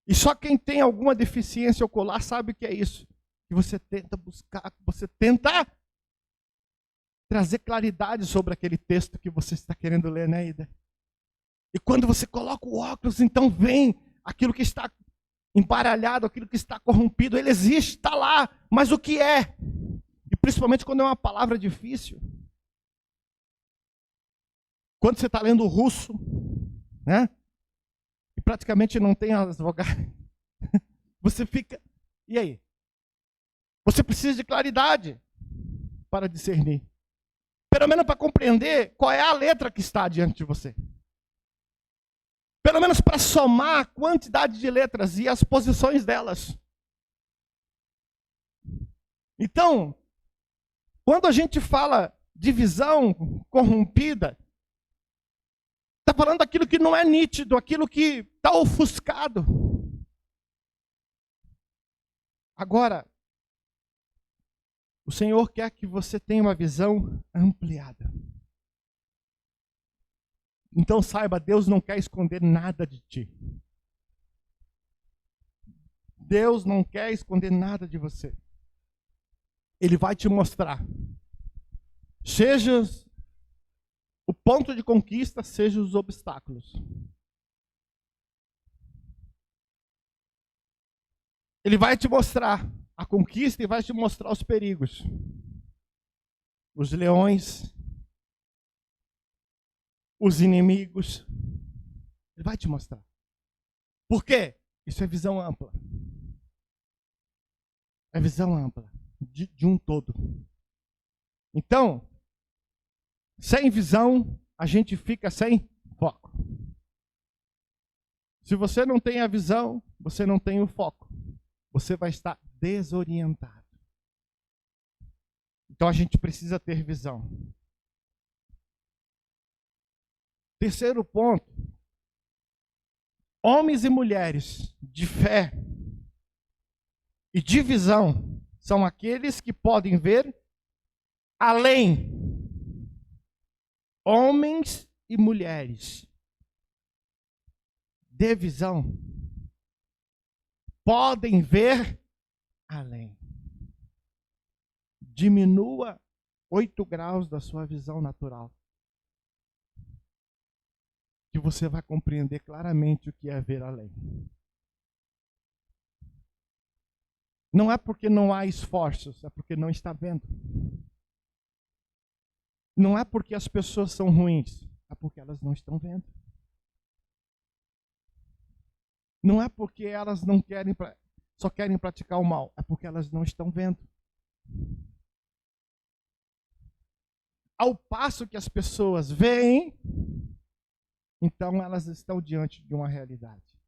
E só quem tem alguma deficiência ocular sabe o que é isso. Que você tenta buscar, você tenta trazer claridade sobre aquele texto que você está querendo ler, né, Ida? E quando você coloca o óculos, então vem aquilo que está embaralhado, aquilo que está corrompido. Ele existe, está lá, mas o que é? E principalmente quando é uma palavra difícil. Quando você está lendo o russo, né? E praticamente não tem as vogais. Você fica... E aí? Você precisa de claridade para discernir. Pelo menos para compreender qual é a letra que está diante de você. Pelo menos para somar a quantidade de letras e as posições delas. Então, quando a gente fala de visão corrompida, está falando daquilo que não é nítido, aquilo que está ofuscado. Agora, o Senhor quer que você tenha uma visão ampliada. Então saiba, Deus não quer esconder nada de ti. Deus não quer esconder nada de você. Ele vai te mostrar. Seja o ponto de conquista, seja os obstáculos. Ele vai te mostrar a conquista e vai te mostrar os perigos. Os leões, os inimigos. Ele vai te mostrar. Por quê? Isso é visão ampla. É visão ampla de um todo. Então, sem visão, a gente fica sem foco. Se você não tem a visão, você não tem o foco. Você vai estar desorientado. Então a gente precisa ter visão. Terceiro ponto. Homens e mulheres de fé e de visão são aqueles que podem ver além. Homens e mulheres de visão podem ver além. Diminua 8 graus da sua visão natural. Que você vai compreender claramente o que é ver além. Não é porque não há esforços, é porque não está vendo. Não é porque as pessoas são ruins, é porque elas não estão vendo. Não é porque elas não querem, só querem praticar o mal, é porque elas não estão vendo. Ao passo que as pessoas veem, então elas estão diante de uma realidade.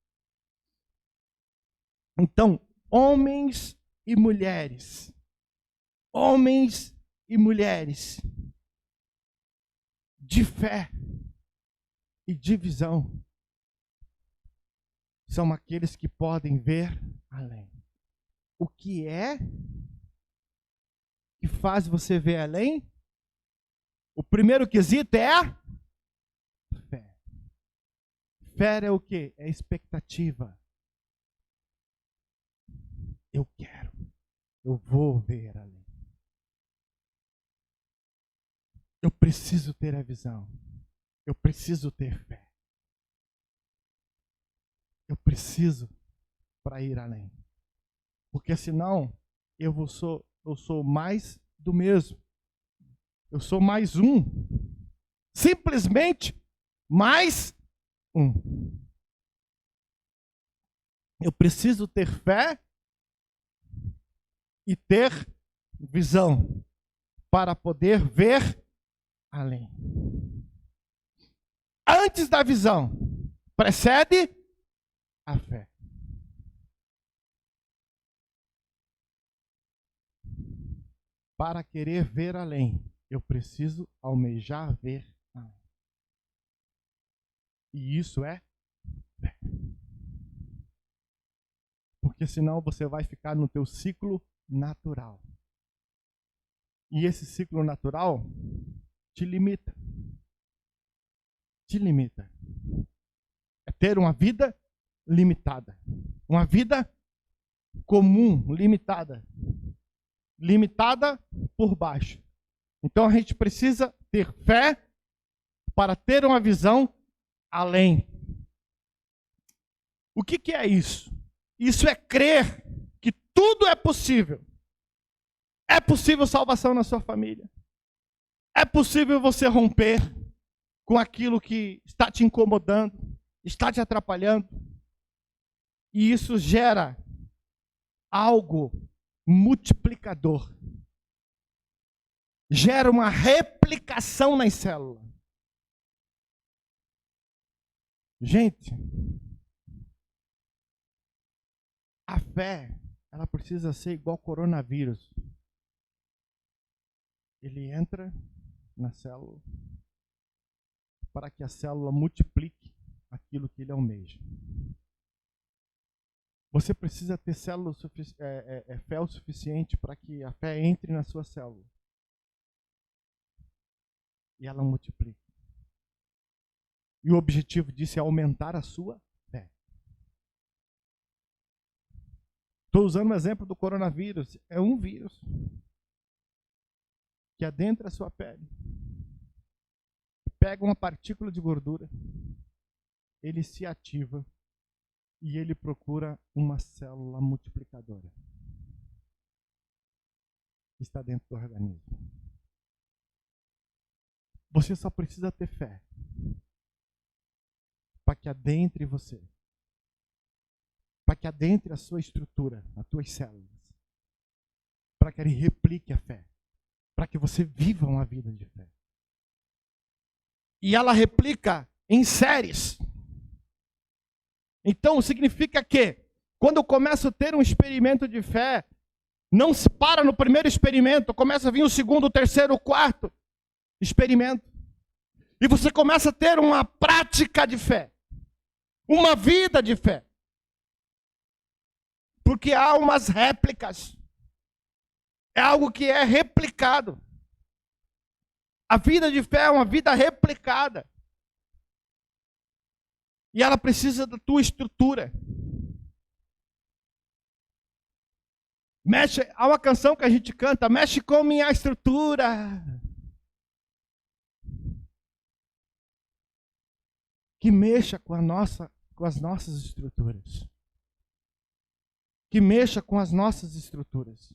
Então, homens e mulheres de fé e de visão são aqueles que podem ver além. O que é que faz você ver além? O primeiro quesito é Fé é o quê? É expectativa. Eu quero. Eu vou ver além. Eu preciso ter a visão. Eu preciso ter fé. Eu preciso para ir além. Porque senão eu sou mais do mesmo. Eu sou mais um. Simplesmente mais um. Eu preciso ter fé e ter visão para poder ver além. Antes da visão, precede a fé. Para querer ver além, eu preciso almejar ver além. E isso é fé. Porque senão você vai ficar no teu ciclo natural. E esse ciclo natural te limita. Te limita. É ter uma vida limitada. Uma vida comum, limitada. Limitada por baixo. Então a gente precisa ter fé para ter uma visão além. O que é isso? Isso é crer que tudo é possível. É possível salvação na sua família. É possível você romper com aquilo que está te incomodando, está te atrapalhando. E isso gera algo multiplicador. Gera uma replicação nas células. Gente, a fé, ela precisa ser igual coronavírus. Ele entra na célula para que a célula multiplique aquilo que ele almeja. Você precisa ter fé o suficiente para que a fé entre na sua célula. E ela multiplique. E o objetivo disso é aumentar a sua fé. Estou usando o exemplo do coronavírus. É um vírus que adentra a sua pele. Pega uma partícula de gordura. Ele se ativa. E ele procura uma célula multiplicadora. Que está dentro do organismo. Você só precisa ter fé. Para que adentre você. Para que adentre a sua estrutura, as tuas células. Para que ele replique a fé. Para que você viva uma vida de fé. E ela replica em séries. Então significa que quando eu começo a ter um experimento de fé, não se para no primeiro experimento, começa a vir o segundo, o terceiro, o quarto experimento. E você começa a ter uma prática de fé. Uma vida de fé. Porque há umas réplicas. É algo que é replicado. A vida de fé é uma vida replicada. E ela precisa da tua estrutura. Há uma canção que a gente canta, mexe com minha estrutura. Que mexa com as nossas estruturas. Que mexa com as nossas estruturas.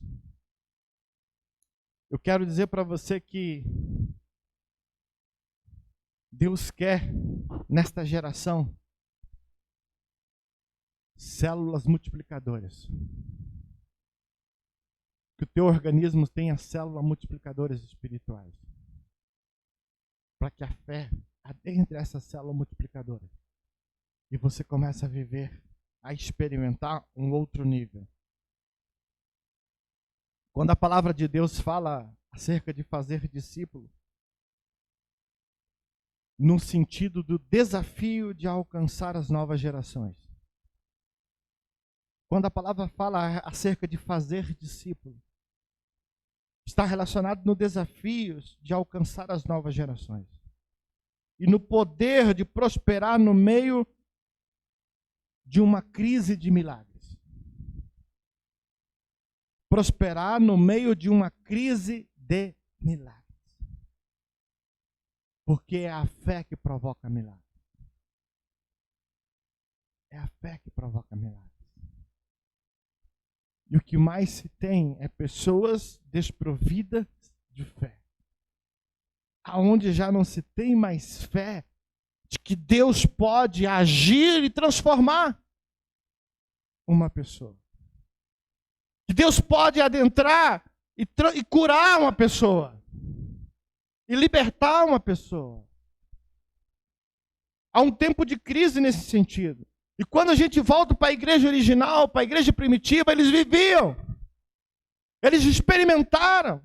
Eu quero dizer para você que Deus quer, nesta geração, células multiplicadoras. Que o teu organismo tenha células multiplicadoras espirituais. Para que a fé adentre essa célula multiplicadora. E você comece a viver, a experimentar um outro nível. Quando a palavra de Deus fala acerca de fazer discípulo, no sentido do desafio de alcançar as novas gerações. Quando a palavra fala acerca de fazer discípulo, está relacionado no desafio de alcançar as novas gerações. E no poder de prosperar no meio de uma crise de milagres. Prosperar no meio de uma crise de milagres. Porque é a fé que provoca milagres. É a fé que provoca milagres. E o que mais se tem é pessoas desprovidas de fé. Aonde já não se tem mais fé de que Deus pode agir e transformar uma pessoa. Que Deus pode adentrar e curar uma pessoa. E libertar uma pessoa. Há um tempo de crise nesse sentido. E quando a gente volta para a igreja original, para a igreja primitiva, eles viviam. Eles experimentaram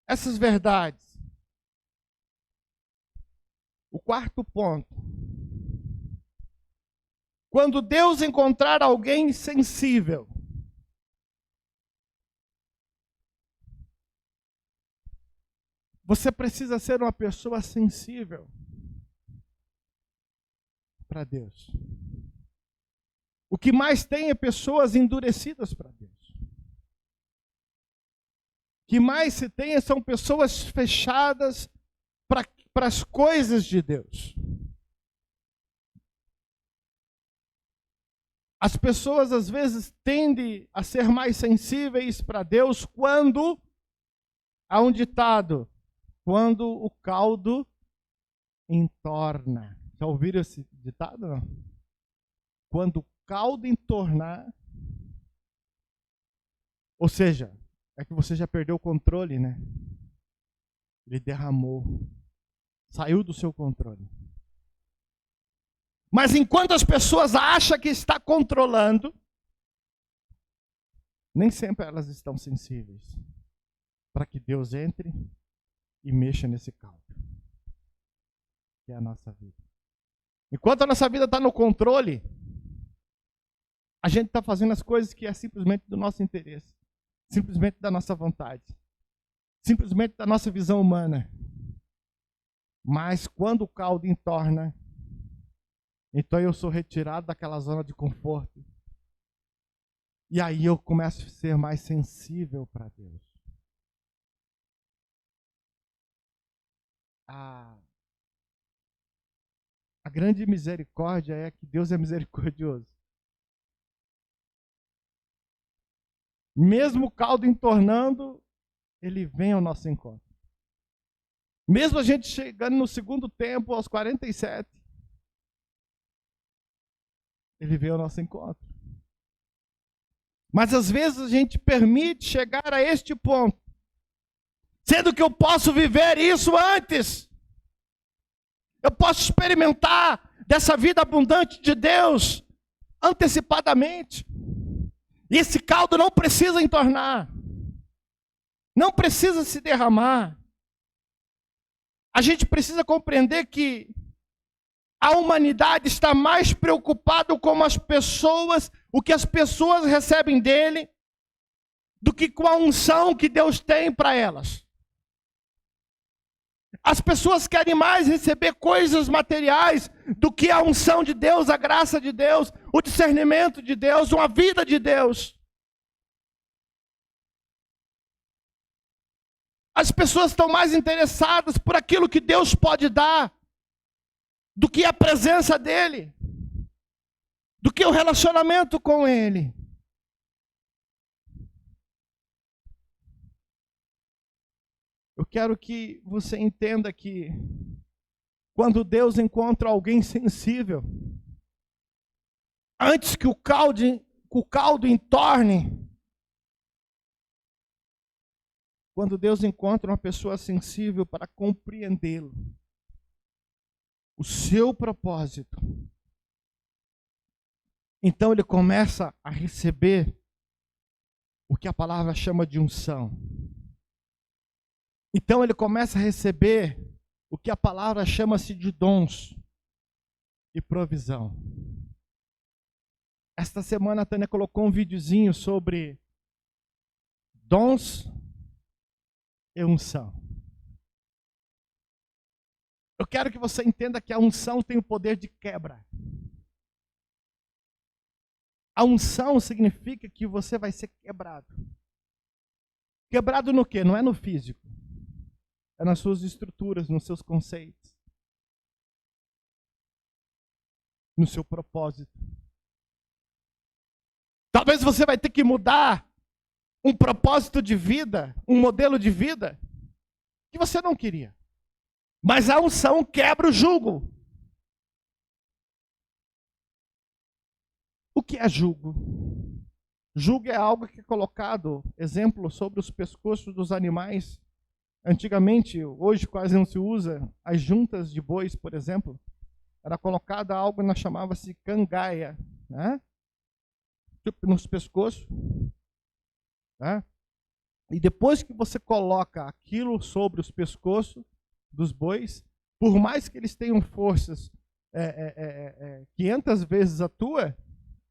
essas verdades. O quarto ponto. Quando Deus encontrar alguém sensível, você precisa ser uma pessoa sensível para Deus. O que mais tem é pessoas endurecidas para Deus. O que mais se tem são pessoas fechadas para as coisas de Deus. As pessoas às vezes tendem a ser mais sensíveis para Deus quando há um ditado: quando o caldo entorna. Já ouviram esse ditado? Não? Quando o caldo entornar, ou seja, é que você já perdeu o controle, né? Ele derramou, saiu do seu controle. Mas enquanto as pessoas acham que está controlando, nem sempre elas estão sensíveis para que Deus entre e mexa nesse caldo, que é a nossa vida. Enquanto a nossa vida está no controle, a gente está fazendo as coisas que é simplesmente do nosso interesse, simplesmente da nossa vontade, simplesmente da nossa visão humana. Mas quando o caldo entorna, então eu sou retirado daquela zona de conforto. E aí eu começo a ser mais sensível para Deus. A grande misericórdia é que Deus é misericordioso. Mesmo o caldo entornando, Ele vem ao nosso encontro. Mesmo a gente chegando no segundo tempo, aos 47, Ele vem ao nosso encontro. Mas às vezes a gente permite chegar a este ponto, sendo que eu posso viver isso antes. Eu posso experimentar dessa vida abundante de Deus antecipadamente. E esse caldo não precisa entornar. Não precisa se derramar. A gente precisa compreender que a humanidade está mais preocupada com as pessoas, o que as pessoas recebem dele, do que com a unção que Deus tem para elas. As pessoas querem mais receber coisas materiais do que a unção de Deus, a graça de Deus, o discernimento de Deus, uma vida de Deus. As pessoas estão mais interessadas por aquilo que Deus pode dar do que a presença dEle, do que o relacionamento com Ele. Eu quero que você entenda que quando Deus encontra alguém sensível, antes que o caldo entorne, quando Deus encontra uma pessoa sensível para compreendê-lo, o seu propósito, então ele começa a receber o que a palavra chama de unção. Então ele começa a receber o que a palavra chama-se de dons e provisão. Esta semana a Tânia colocou um videozinho sobre dons e unção. Eu quero que você entenda que a unção tem o poder de quebra. A unção significa que você vai ser quebrado. Quebrado no quê? Não é no físico. É nas suas estruturas, nos seus conceitos. No seu propósito. Talvez você vai ter que mudar um propósito de vida, um modelo de vida que você não queria. Mas a unção quebra o jugo. O que é jugo? Jugo é algo que é colocado, exemplo, sobre os pescoços dos animais. Antigamente, hoje quase não se usa, as juntas de bois, por exemplo, era colocada algo que chamava-se cangaia, né? Nos pescoços. Né? E depois que você coloca aquilo sobre os pescoços dos bois, por mais que eles tenham forças 500 vezes a tua,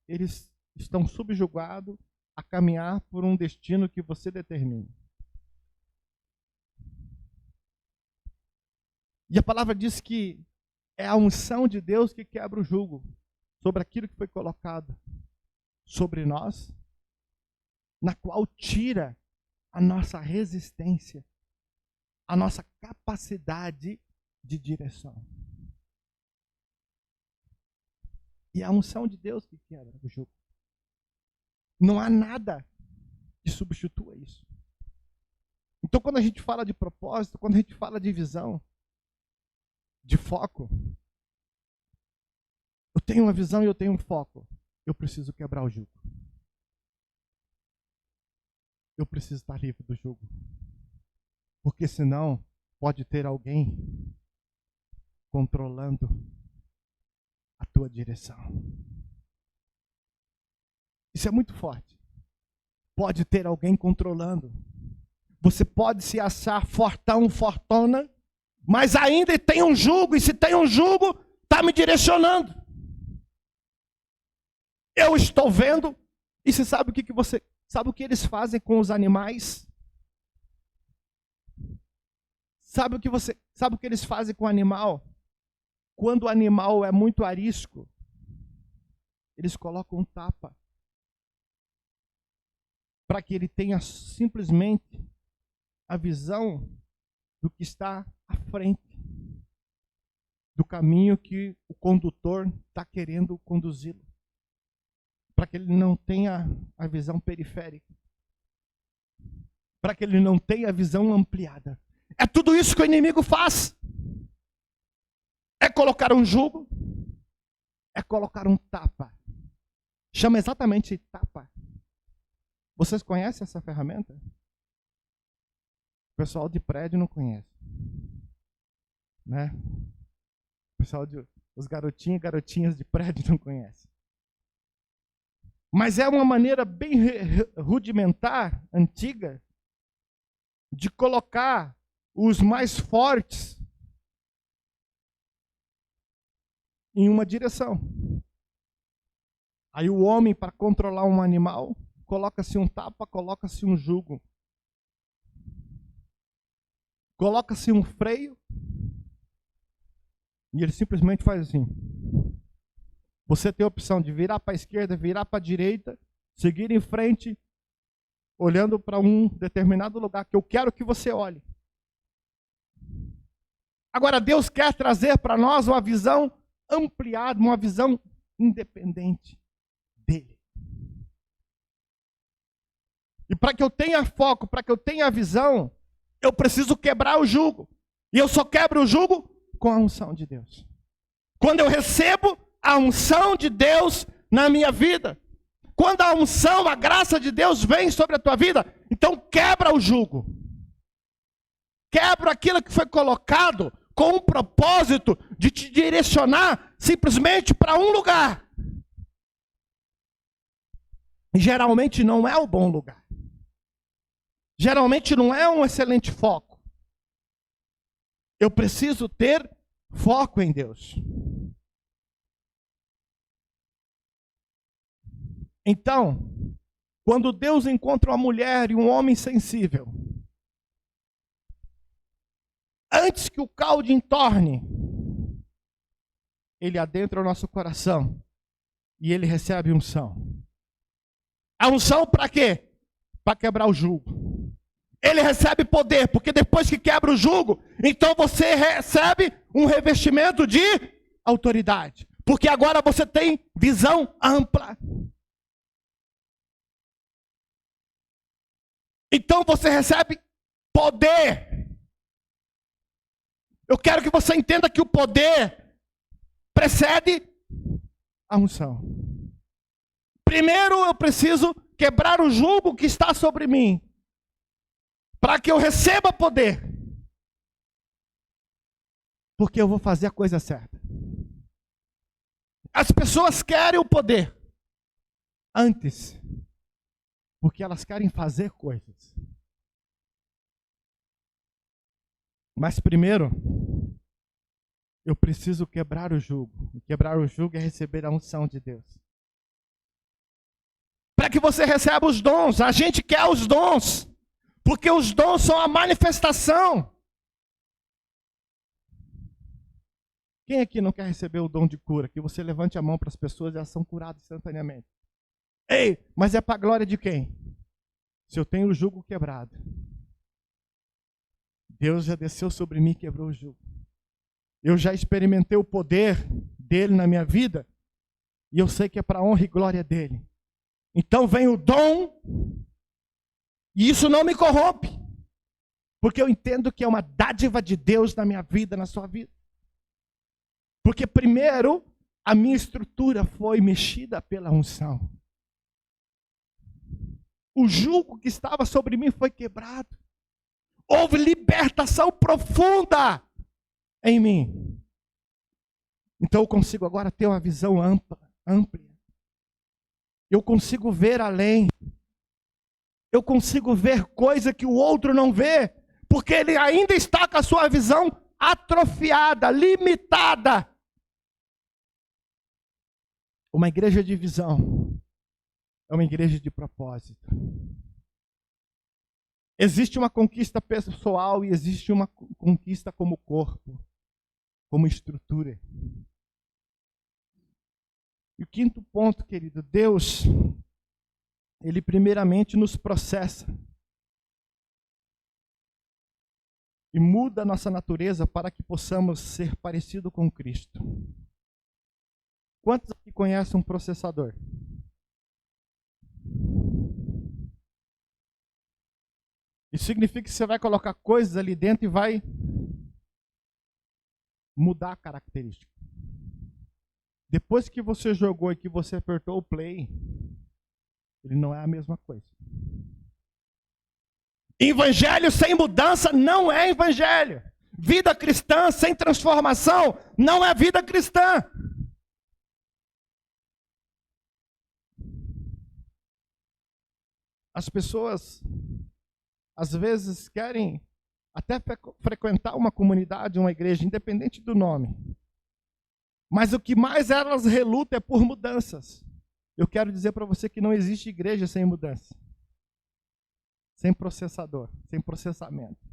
eles estão subjugados a caminhar por um destino que você determina. E a palavra diz que é a unção de Deus que quebra o jugo sobre aquilo que foi colocado sobre nós, na qual tira a nossa resistência, a nossa capacidade de direção. E a unção de Deus que quebra o jugo. Não há nada que substitua isso. Então, quando a gente fala de propósito, quando a gente fala de visão, de foco, eu tenho uma visão e eu tenho um foco. Eu preciso quebrar o jugo. Eu preciso estar livre do jugo. Porque senão pode ter alguém controlando a tua direção. Isso é muito forte. Pode ter alguém controlando. Você pode se achar fortão, fortona, mas ainda tem um jugo, e se tem um jugo, está me direcionando. Eu estou vendo, e você sabe sabe o que eles fazem com os animais? Sabe o que eles fazem com o animal? Quando o animal é muito arisco, eles colocam um tapa para que ele tenha simplesmente a visão do que está à frente, do caminho que o condutor está querendo conduzi-lo, para que ele não tenha a visão periférica, para que ele não tenha a visão ampliada. É tudo isso que o inimigo faz. É colocar um jugo, é colocar um tapa. Chama exatamente tapa. Vocês conhecem essa ferramenta? O pessoal de prédio não conhece, né? O pessoal os garotinhos e garotinhas de prédio não conhecem. Mas é uma maneira bem rudimentar, antiga, de colocar os mais fortes em uma direção. Aí o homem, para controlar um animal, coloca-se um tapa, coloca-se um jugo. Coloca-se um freio e ele simplesmente faz assim. Você tem a opção de virar para a esquerda, virar para a direita, seguir em frente, olhando para um determinado lugar que eu quero que você olhe. Agora, Deus quer trazer para nós uma visão ampliada, uma visão independente dele. E para que eu tenha foco, para que eu tenha visão, eu preciso quebrar o jugo. E eu só quebro o jugo com a unção de Deus. Quando eu recebo a unção de Deus na minha vida. Quando a unção, a graça de Deus vem sobre a tua vida, então quebra o jugo. Quebra aquilo que foi colocado com o propósito de te direcionar simplesmente para um lugar. E geralmente não é o bom lugar. Geralmente não é um excelente foco. Eu preciso ter foco em Deus. Então, quando Deus encontra uma mulher e um homem sensível, antes que o caldo entorne, ele adentra o nosso coração e ele recebe unção. A unção para quê? Para quebrar o jugo. Ele recebe poder, porque depois que quebra o jugo, então você recebe um revestimento de autoridade. Porque agora você tem visão ampla. Então você recebe poder. Eu quero que você entenda que o poder precede a unção. Primeiro eu preciso quebrar o jugo que está sobre mim, para que eu receba poder. Porque eu vou fazer a coisa certa. As pessoas querem o poder antes, porque elas querem fazer coisas. Mas primeiro, eu preciso quebrar o jugo. E quebrar o jugo é receber a unção de Deus. Para que você receba os dons, a gente quer os dons, porque os dons são a manifestação. Quem aqui não quer receber o dom de cura? Que você levante a mão para as pessoas e elas são curadas instantaneamente. Ei, mas é para a glória de quem? Se eu tenho o jugo quebrado. Deus já desceu sobre mim e quebrou o jugo. Eu já experimentei o poder dele na minha vida. E eu sei que é para a honra e glória dele. Então vem o dom. E isso não me corrompe. Porque eu entendo que é uma dádiva de Deus na minha vida, na sua vida. Porque primeiro, a minha estrutura foi mexida pela unção. O jugo que estava sobre mim foi quebrado. Houve libertação profunda em mim. Então eu consigo agora ter uma visão ampla. Eu consigo ver além. Eu consigo ver coisa que o outro não vê. Porque ele ainda está com a sua visão atrofiada, limitada. Uma igreja de visão é uma igreja de propósito. Existe uma conquista pessoal e existe uma conquista como corpo, como estrutura. E o quinto ponto, querido, Deus, Ele primeiramente nos processa e muda a nossa natureza para que possamos ser parecidos com Cristo. Quantos aqui conhecem um processador? Isso significa que você vai colocar coisas ali dentro e vai mudar a característica. Depois que você jogou e que você apertou o play, ele não é a mesma coisa. Evangelho sem mudança não é evangelho. Vida cristã sem transformação não é vida cristã. As pessoas, às vezes, querem até frequentar uma comunidade, uma igreja, independente do nome. Mas o que mais elas relutam é por mudanças. Eu quero dizer para você que não existe igreja sem mudança. Sem processador, sem processamento.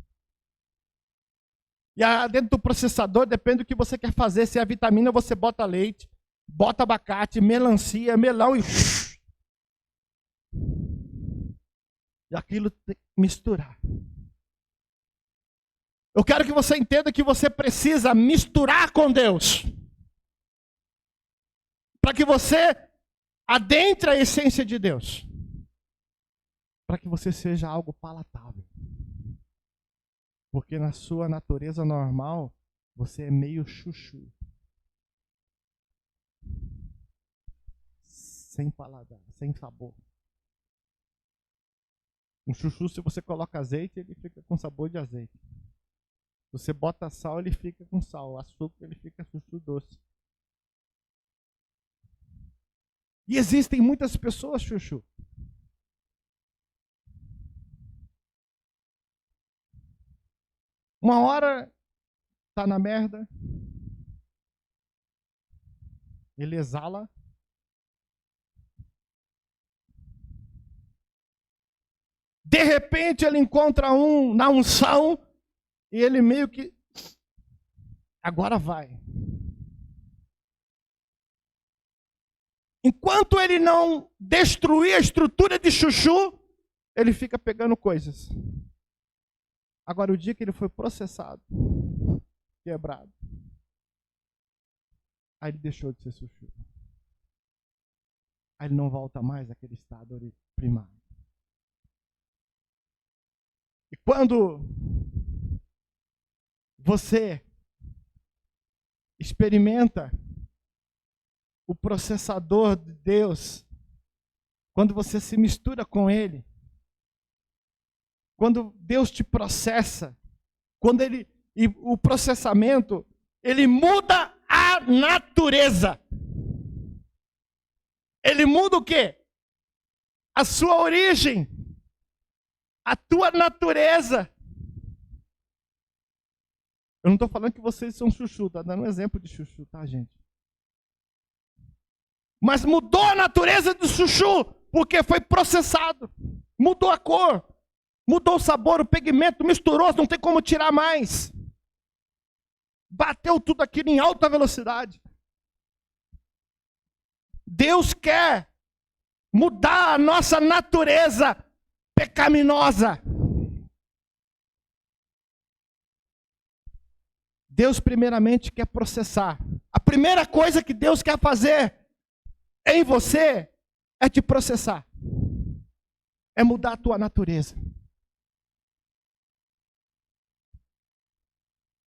E dentro do processador depende do que você quer fazer. Se é vitamina, você bota leite, bota abacate, melancia, melão e aquilo misturar. Eu quero que você entenda que você precisa misturar com Deus. Para que você adentre a essência de Deus. Para que você seja algo palatável. Porque na sua natureza normal, você é meio chuchu. Sem paladar, sem sabor. Um chuchu, se você coloca azeite, ele fica com sabor de azeite. Se você bota sal, ele fica com sal. Açúcar, ele fica chuchu doce. E existem muitas pessoas chuchu. Uma hora tá na merda. Ele exala. De repente ele encontra um na unção e ele meio que agora vai. enquanto ele não destruir a estrutura de chuchu, ele fica pegando coisas. Agora, o dia que ele foi processado, quebrado, aí ele deixou de ser chuchu. Aí ele não volta mais àquele estado primário. E quando você experimenta o processador de Deus, quando você se mistura com Ele, quando Deus te processa, e o processamento, ele muda a natureza. Ele muda o quê? A sua origem, a tua natureza. Eu não estou falando que vocês são chuchu, tá dando um exemplo de chuchu, tá, gente? Mas mudou a natureza do chuchu, porque foi processado. Mudou a cor, mudou o sabor, o pigmento, misturou, não tem como tirar mais. Bateu tudo aquilo em alta velocidade. Deus quer mudar a nossa natureza pecaminosa. Deus primeiramente quer processar. A primeira coisa que Deus quer fazer em você é te processar. É mudar a tua natureza.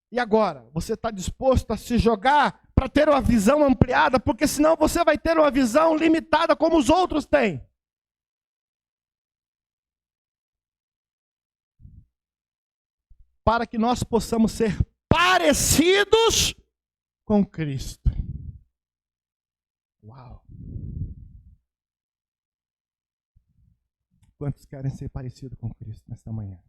E agora, você está disposto a se jogar para ter uma visão ampliada? Porque senão você vai ter uma visão limitada como os outros têm. Para que nós possamos ser parecidos com Cristo. Uau! Quantos querem ser parecidos com Cristo nesta manhã?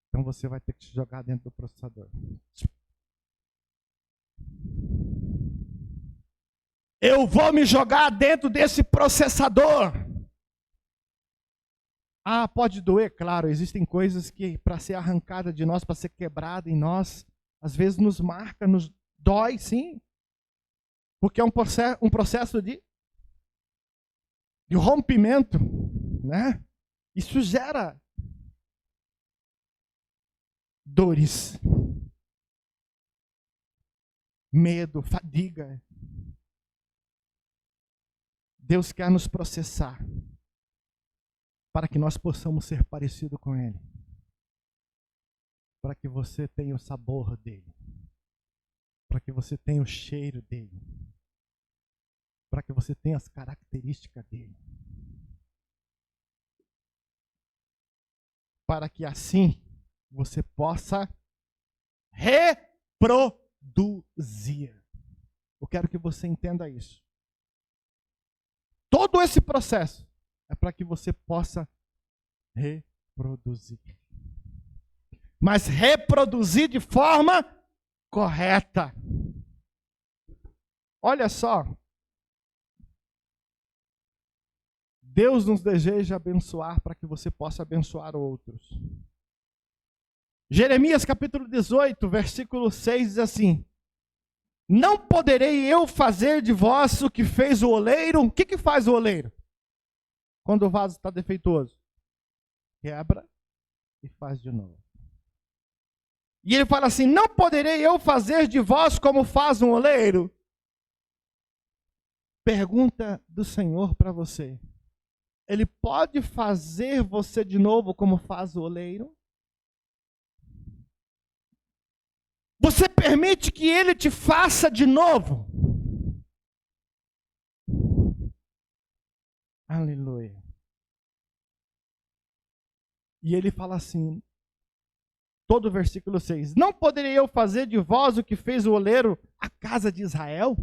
Então você vai ter que se jogar dentro do processador. Eu vou me jogar dentro desse processador. Ah, pode doer? Claro, existem coisas que para ser arrancada de nós, para ser quebrada em nós, às vezes nos marca, nos dói, sim. Porque é um processo de rompimento, né? Isso gera dores, medo, fadiga. Deus quer nos processar para que nós possamos ser parecidos com Ele, para que você tenha o sabor dele, para que você tenha o cheiro dele, para que você tenha as características dele, para que assim você possa reproduzir. Eu quero que você entenda isso. Todo esse processo é para que você possa reproduzir. Mas reproduzir de forma correta. Olha só. Deus nos deseja abençoar para que você possa abençoar outros. Jeremias capítulo 18, versículo 6 diz assim: não poderei eu fazer de vós o que fez o oleiro? O que faz o oleiro? Quando o vaso está defeituoso? Quebra e faz de novo. E ele fala assim: não poderei eu fazer de vós como faz um oleiro? Pergunta do Senhor para você. Ele pode fazer você de novo como faz o oleiro? Você permite que ele te faça de novo? Aleluia. E ele fala assim, todo o versículo 6. Não poderei eu fazer de vós o que fez o oleiro à casa de Israel?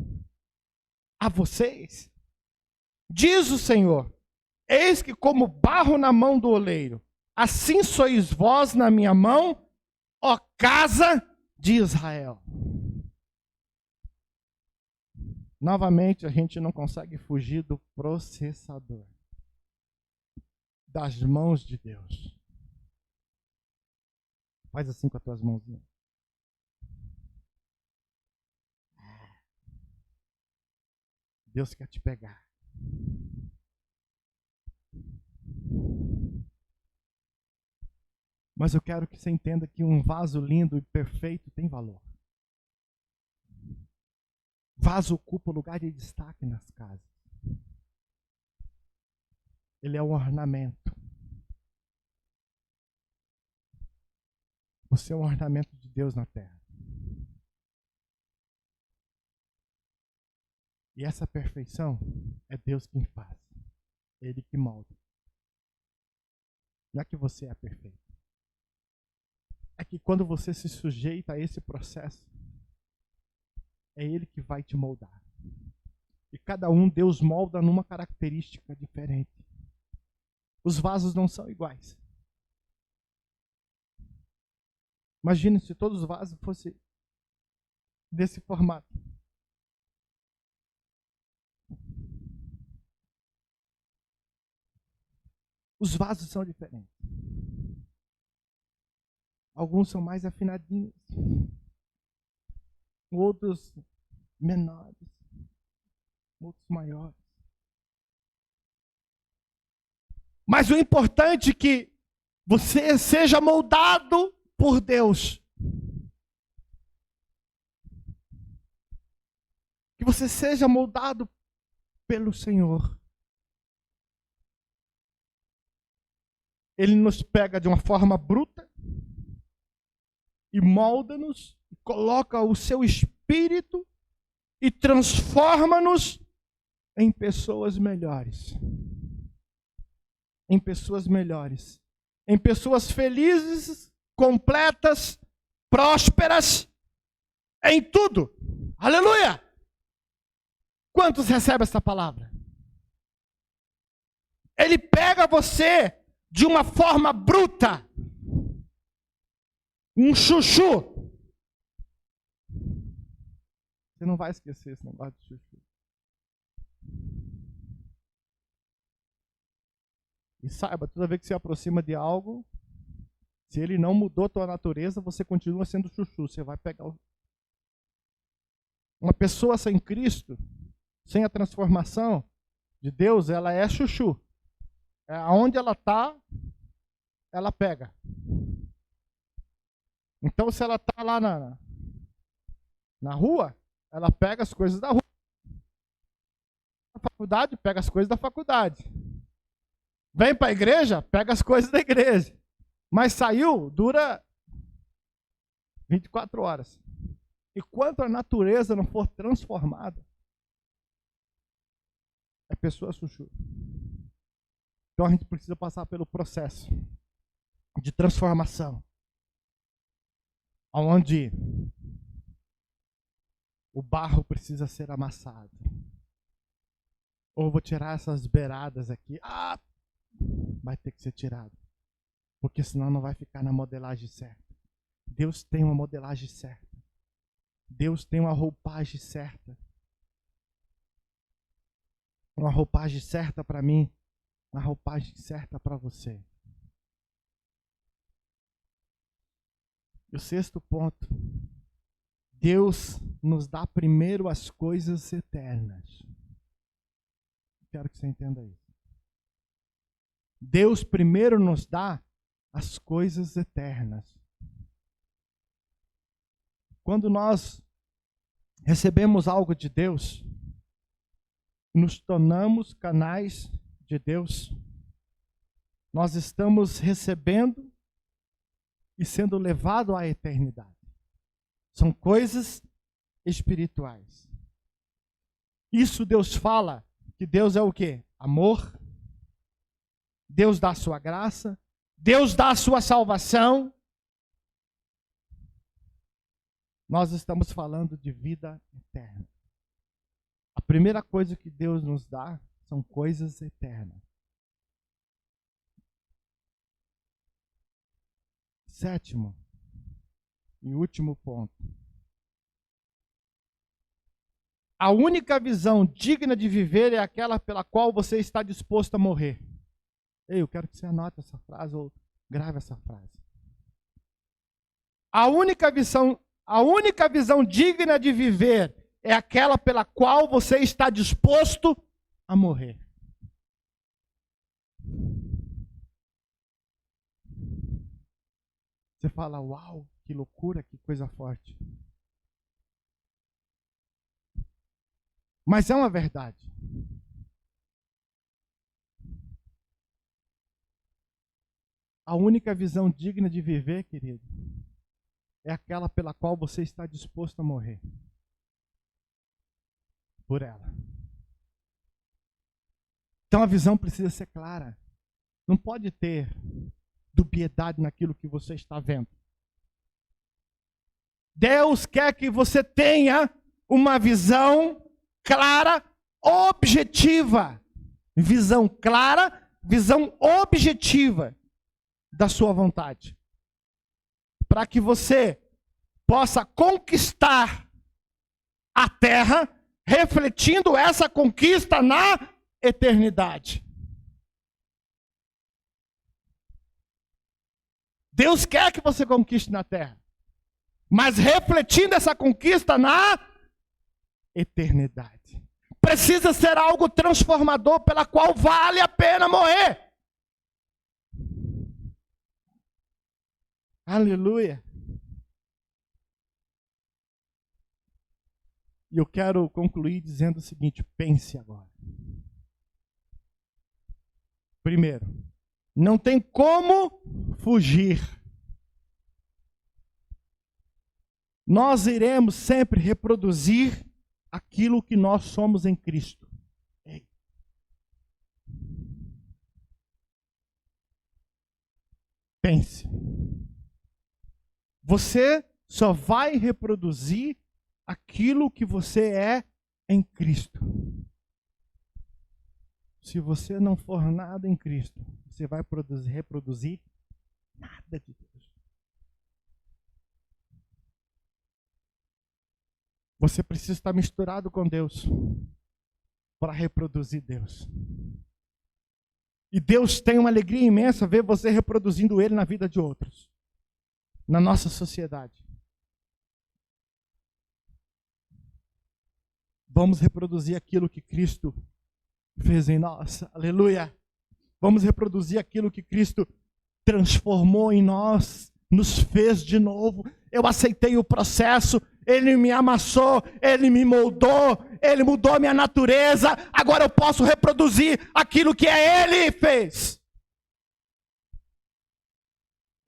A vocês? Diz o Senhor, eis que como barro na mão do oleiro, assim sois vós na minha mão, ó casa de Israel. Novamente, a gente não consegue fugir do processador, das mãos de Deus. Faz assim com as tuas mãozinhas. Deus quer te pegar. Mas eu quero que você entenda que um vaso lindo e perfeito tem valor. Vaso ocupa lugar de destaque nas casas. Ele é um ornamento. Você é um ornamento de Deus na terra. E essa perfeição é Deus quem faz. Ele que molda. Não é que você é perfeito. É que quando você se sujeita a esse processo, é Ele que vai te moldar. E cada um Deus molda numa característica diferente. Os vasos não são iguais. Imagine se todos os vasos fossem desse formato. Os vasos são diferentes. Alguns são mais afinadinhos, outros menores, outros maiores. Mas o importante é que você seja moldado por Deus. Que você seja moldado pelo Senhor. Ele nos pega de uma forma bruta e molda-nos, coloca o seu espírito e transforma-nos em pessoas melhores. Em pessoas melhores. Em pessoas felizes, completas, prósperas, em tudo. Aleluia! Quantos recebem essa palavra? Ele pega você de uma forma bruta. Um chuchu. Você não vai esquecer esse negócio de chuchu. E saiba, toda vez que você aproxima de algo, se ele não mudou a tua natureza, você continua sendo chuchu. Você vai pegar uma pessoa sem Cristo, sem a transformação de Deus, ela é chuchu. Aonde ela está, ela pega. Então, se ela está lá na rua, ela pega as coisas da rua. Na faculdade, pega as coisas da faculdade. Vem para a igreja, pega as coisas da igreja. Mas saiu, dura 24 horas. E quanto a natureza não for transformada, é pessoa chuchu. Então a gente precisa passar pelo processo de transformação, onde o barro precisa ser amassado. Ou vou tirar essas beiradas aqui. Vai ter que ser tirado. Porque senão não vai ficar na modelagem certa. Deus tem uma modelagem certa. Deus tem uma roupagem certa. Uma roupagem certa para mim. Uma roupagem certa para você. E o sexto ponto. Deus nos dá primeiro as coisas eternas. Quero que você entenda isso. Deus primeiro nos dá as coisas eternas. Quando nós recebemos algo de Deus, nos tornamos canais de Deus, nós estamos recebendo e sendo levado à eternidade. São coisas espirituais. Isso Deus fala que Deus é o quê? Amor. Deus dá a sua graça. Deus dá a sua salvação. Nós estamos falando de vida eterna. A primeira coisa que Deus nos dá são coisas eternas. Sétimo e último ponto. A única visão digna de viver é aquela pela qual você está disposto a morrer. Eu quero que você anote essa frase ou grave essa frase. A única visão digna de viver é aquela pela qual você está disposto a morrer. Você fala, uau, que loucura, que coisa forte. Mas é uma verdade. A única visão digna de viver, querido, é aquela pela qual você está disposto a morrer. Por ela. Então a visão precisa ser clara. Não pode ter dubiedade naquilo que você está vendo. Deus quer que você tenha uma visão clara, objetiva. Visão clara, visão objetiva da sua vontade. Para que você possa conquistar a terra, refletindo essa conquista na eternidade. Deus quer que você conquiste na terra, mas refletindo essa conquista na eternidade. Precisa ser algo transformador pela qual vale a pena morrer. Aleluia. E eu quero concluir dizendo o seguinte, pense agora. Primeiro, não tem como fugir. Nós iremos sempre reproduzir aquilo que nós somos em Cristo. Pense. Você só vai reproduzir aquilo que você é em Cristo. Se você não for nada em Cristo, você vai reproduzir nada de Deus. Você precisa estar misturado com Deus para reproduzir Deus. E Deus tem uma alegria imensa ver você reproduzindo Ele na vida de outros. Na nossa sociedade. Vamos reproduzir aquilo que Cristo fez em nós. Aleluia. Vamos reproduzir aquilo que Cristo transformou em nós, nos fez de novo. Eu aceitei o processo, Ele me amassou, Ele me moldou, Ele mudou a minha natureza. Agora eu posso reproduzir aquilo que Ele fez.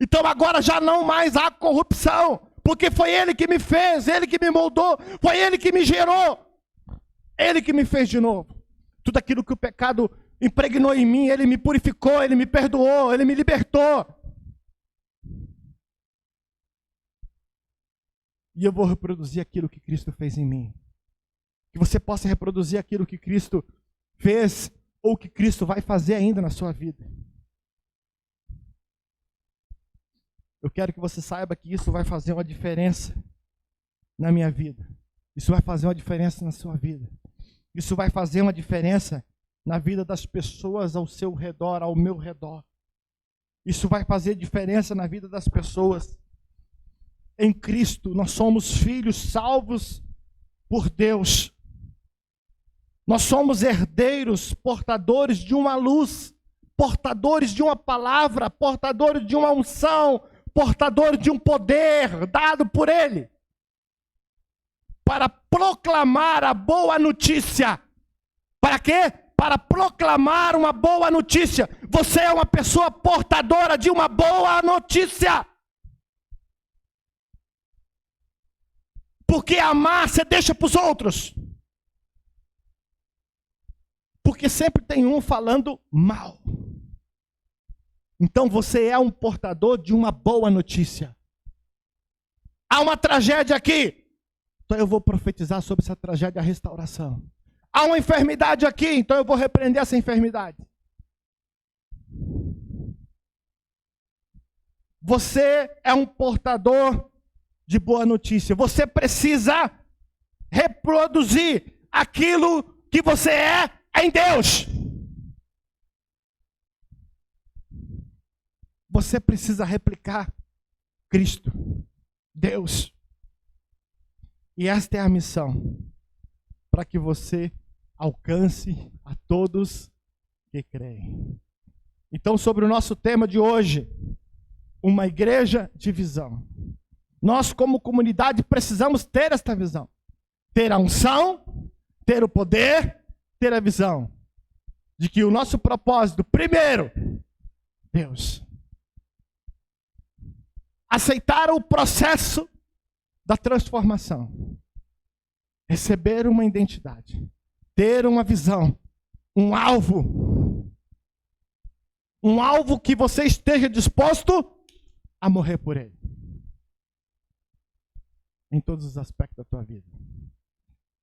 Então agora já não mais há corrupção, porque foi Ele que me fez, Ele que me moldou, foi Ele que me gerou, Ele que me fez de novo. Tudo aquilo que o pecado impregnou em mim, Ele me purificou, Ele me perdoou, Ele me libertou. E eu vou reproduzir aquilo que Cristo fez em mim. Que você possa reproduzir aquilo que Cristo fez, ou que Cristo vai fazer ainda na sua vida. Eu quero que você saiba que isso vai fazer uma diferença na minha vida. Isso vai fazer uma diferença na sua vida. Isso vai fazer uma diferença na vida das pessoas ao seu redor, ao meu redor. Isso vai fazer diferença na vida das pessoas. Em Cristo, nós somos filhos salvos por Deus. Nós somos herdeiros, portadores de uma luz, portadores de uma palavra, portadores de uma unção, portador de um poder dado por Ele, para proclamar a boa notícia. Para quê? Para proclamar uma boa notícia. Você é uma pessoa portadora de uma boa notícia. Porque amar você deixa para os outros. Porque sempre tem um falando mal. Então você é um portador de uma boa notícia. Há uma tragédia aqui. Então eu vou profetizar sobre essa tragédia, a restauração. Há uma enfermidade aqui. Então eu vou repreender essa enfermidade. Você é um portador de boa notícia. Você precisa reproduzir aquilo que você é em Deus. Você precisa replicar Cristo, Deus. E esta é a missão. para que você alcance a todos que creem. Então, sobre o nosso tema de hoje, uma igreja de visão. Nós, como comunidade, precisamos ter esta visão. Ter a unção, ter o poder, ter a visão. De que o nosso propósito, primeiro, Deus. Aceitar o processo da transformação. Receber uma identidade. Ter uma visão. Um alvo. Um alvo que você esteja disposto a morrer por ele. Em todos os aspectos da tua vida.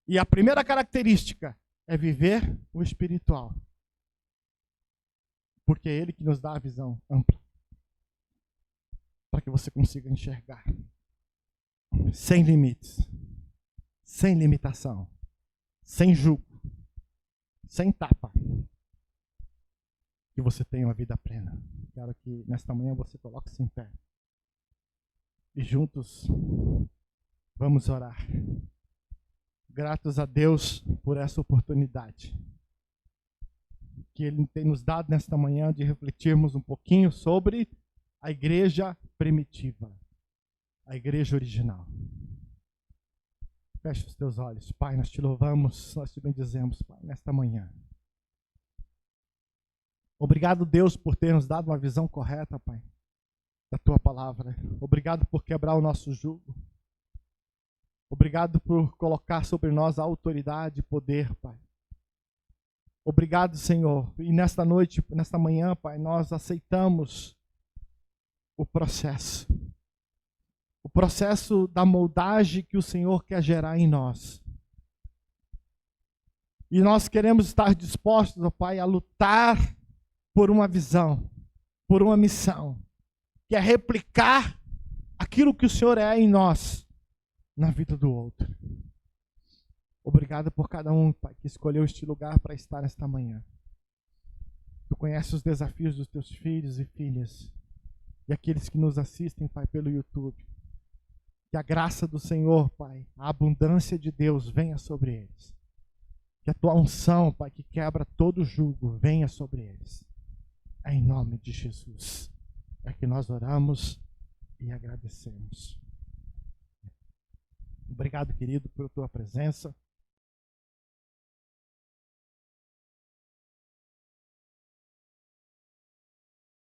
E a primeira característica é viver o espiritual. Porque é ele que nos dá a visão ampla. Para que você consiga enxergar. Sem limites. Sem limitação. Sem julgo. Sem tapa. Que você tenha uma vida plena. Quero que nesta manhã você coloque-se em pé. E juntos vamos orar. Gratos a Deus por essa oportunidade que Ele tem nos dado nesta manhã de refletirmos um pouquinho sobre a igreja primitiva, a igreja original. Feche os teus olhos, Pai, nós te louvamos, nós te bendizemos, Pai, nesta manhã. Obrigado, Deus, por ter nos dado uma visão correta, Pai, da tua palavra. Obrigado por quebrar o nosso jugo. Obrigado por colocar sobre nós a autoridade e poder, Pai. Obrigado, Senhor. E nesta noite, nesta manhã, Pai, nós aceitamos o processo. O processo da moldagem que o Senhor quer gerar em nós. E nós queremos estar dispostos, ó Pai, a lutar por uma visão, por uma missão, que é replicar aquilo que o Senhor é em nós, na vida do outro. Obrigado por cada um, Pai, que escolheu este lugar para estar nesta manhã. Tu conheces os desafios dos teus filhos e filhas, e aqueles que nos assistem, Pai, pelo YouTube. Que a graça do Senhor, Pai, a abundância de Deus venha sobre eles. Que a tua unção, Pai, que quebra todo jugo, venha sobre eles. É em nome de Jesus. É que nós oramos e agradecemos. Obrigado, querido, pela tua presença.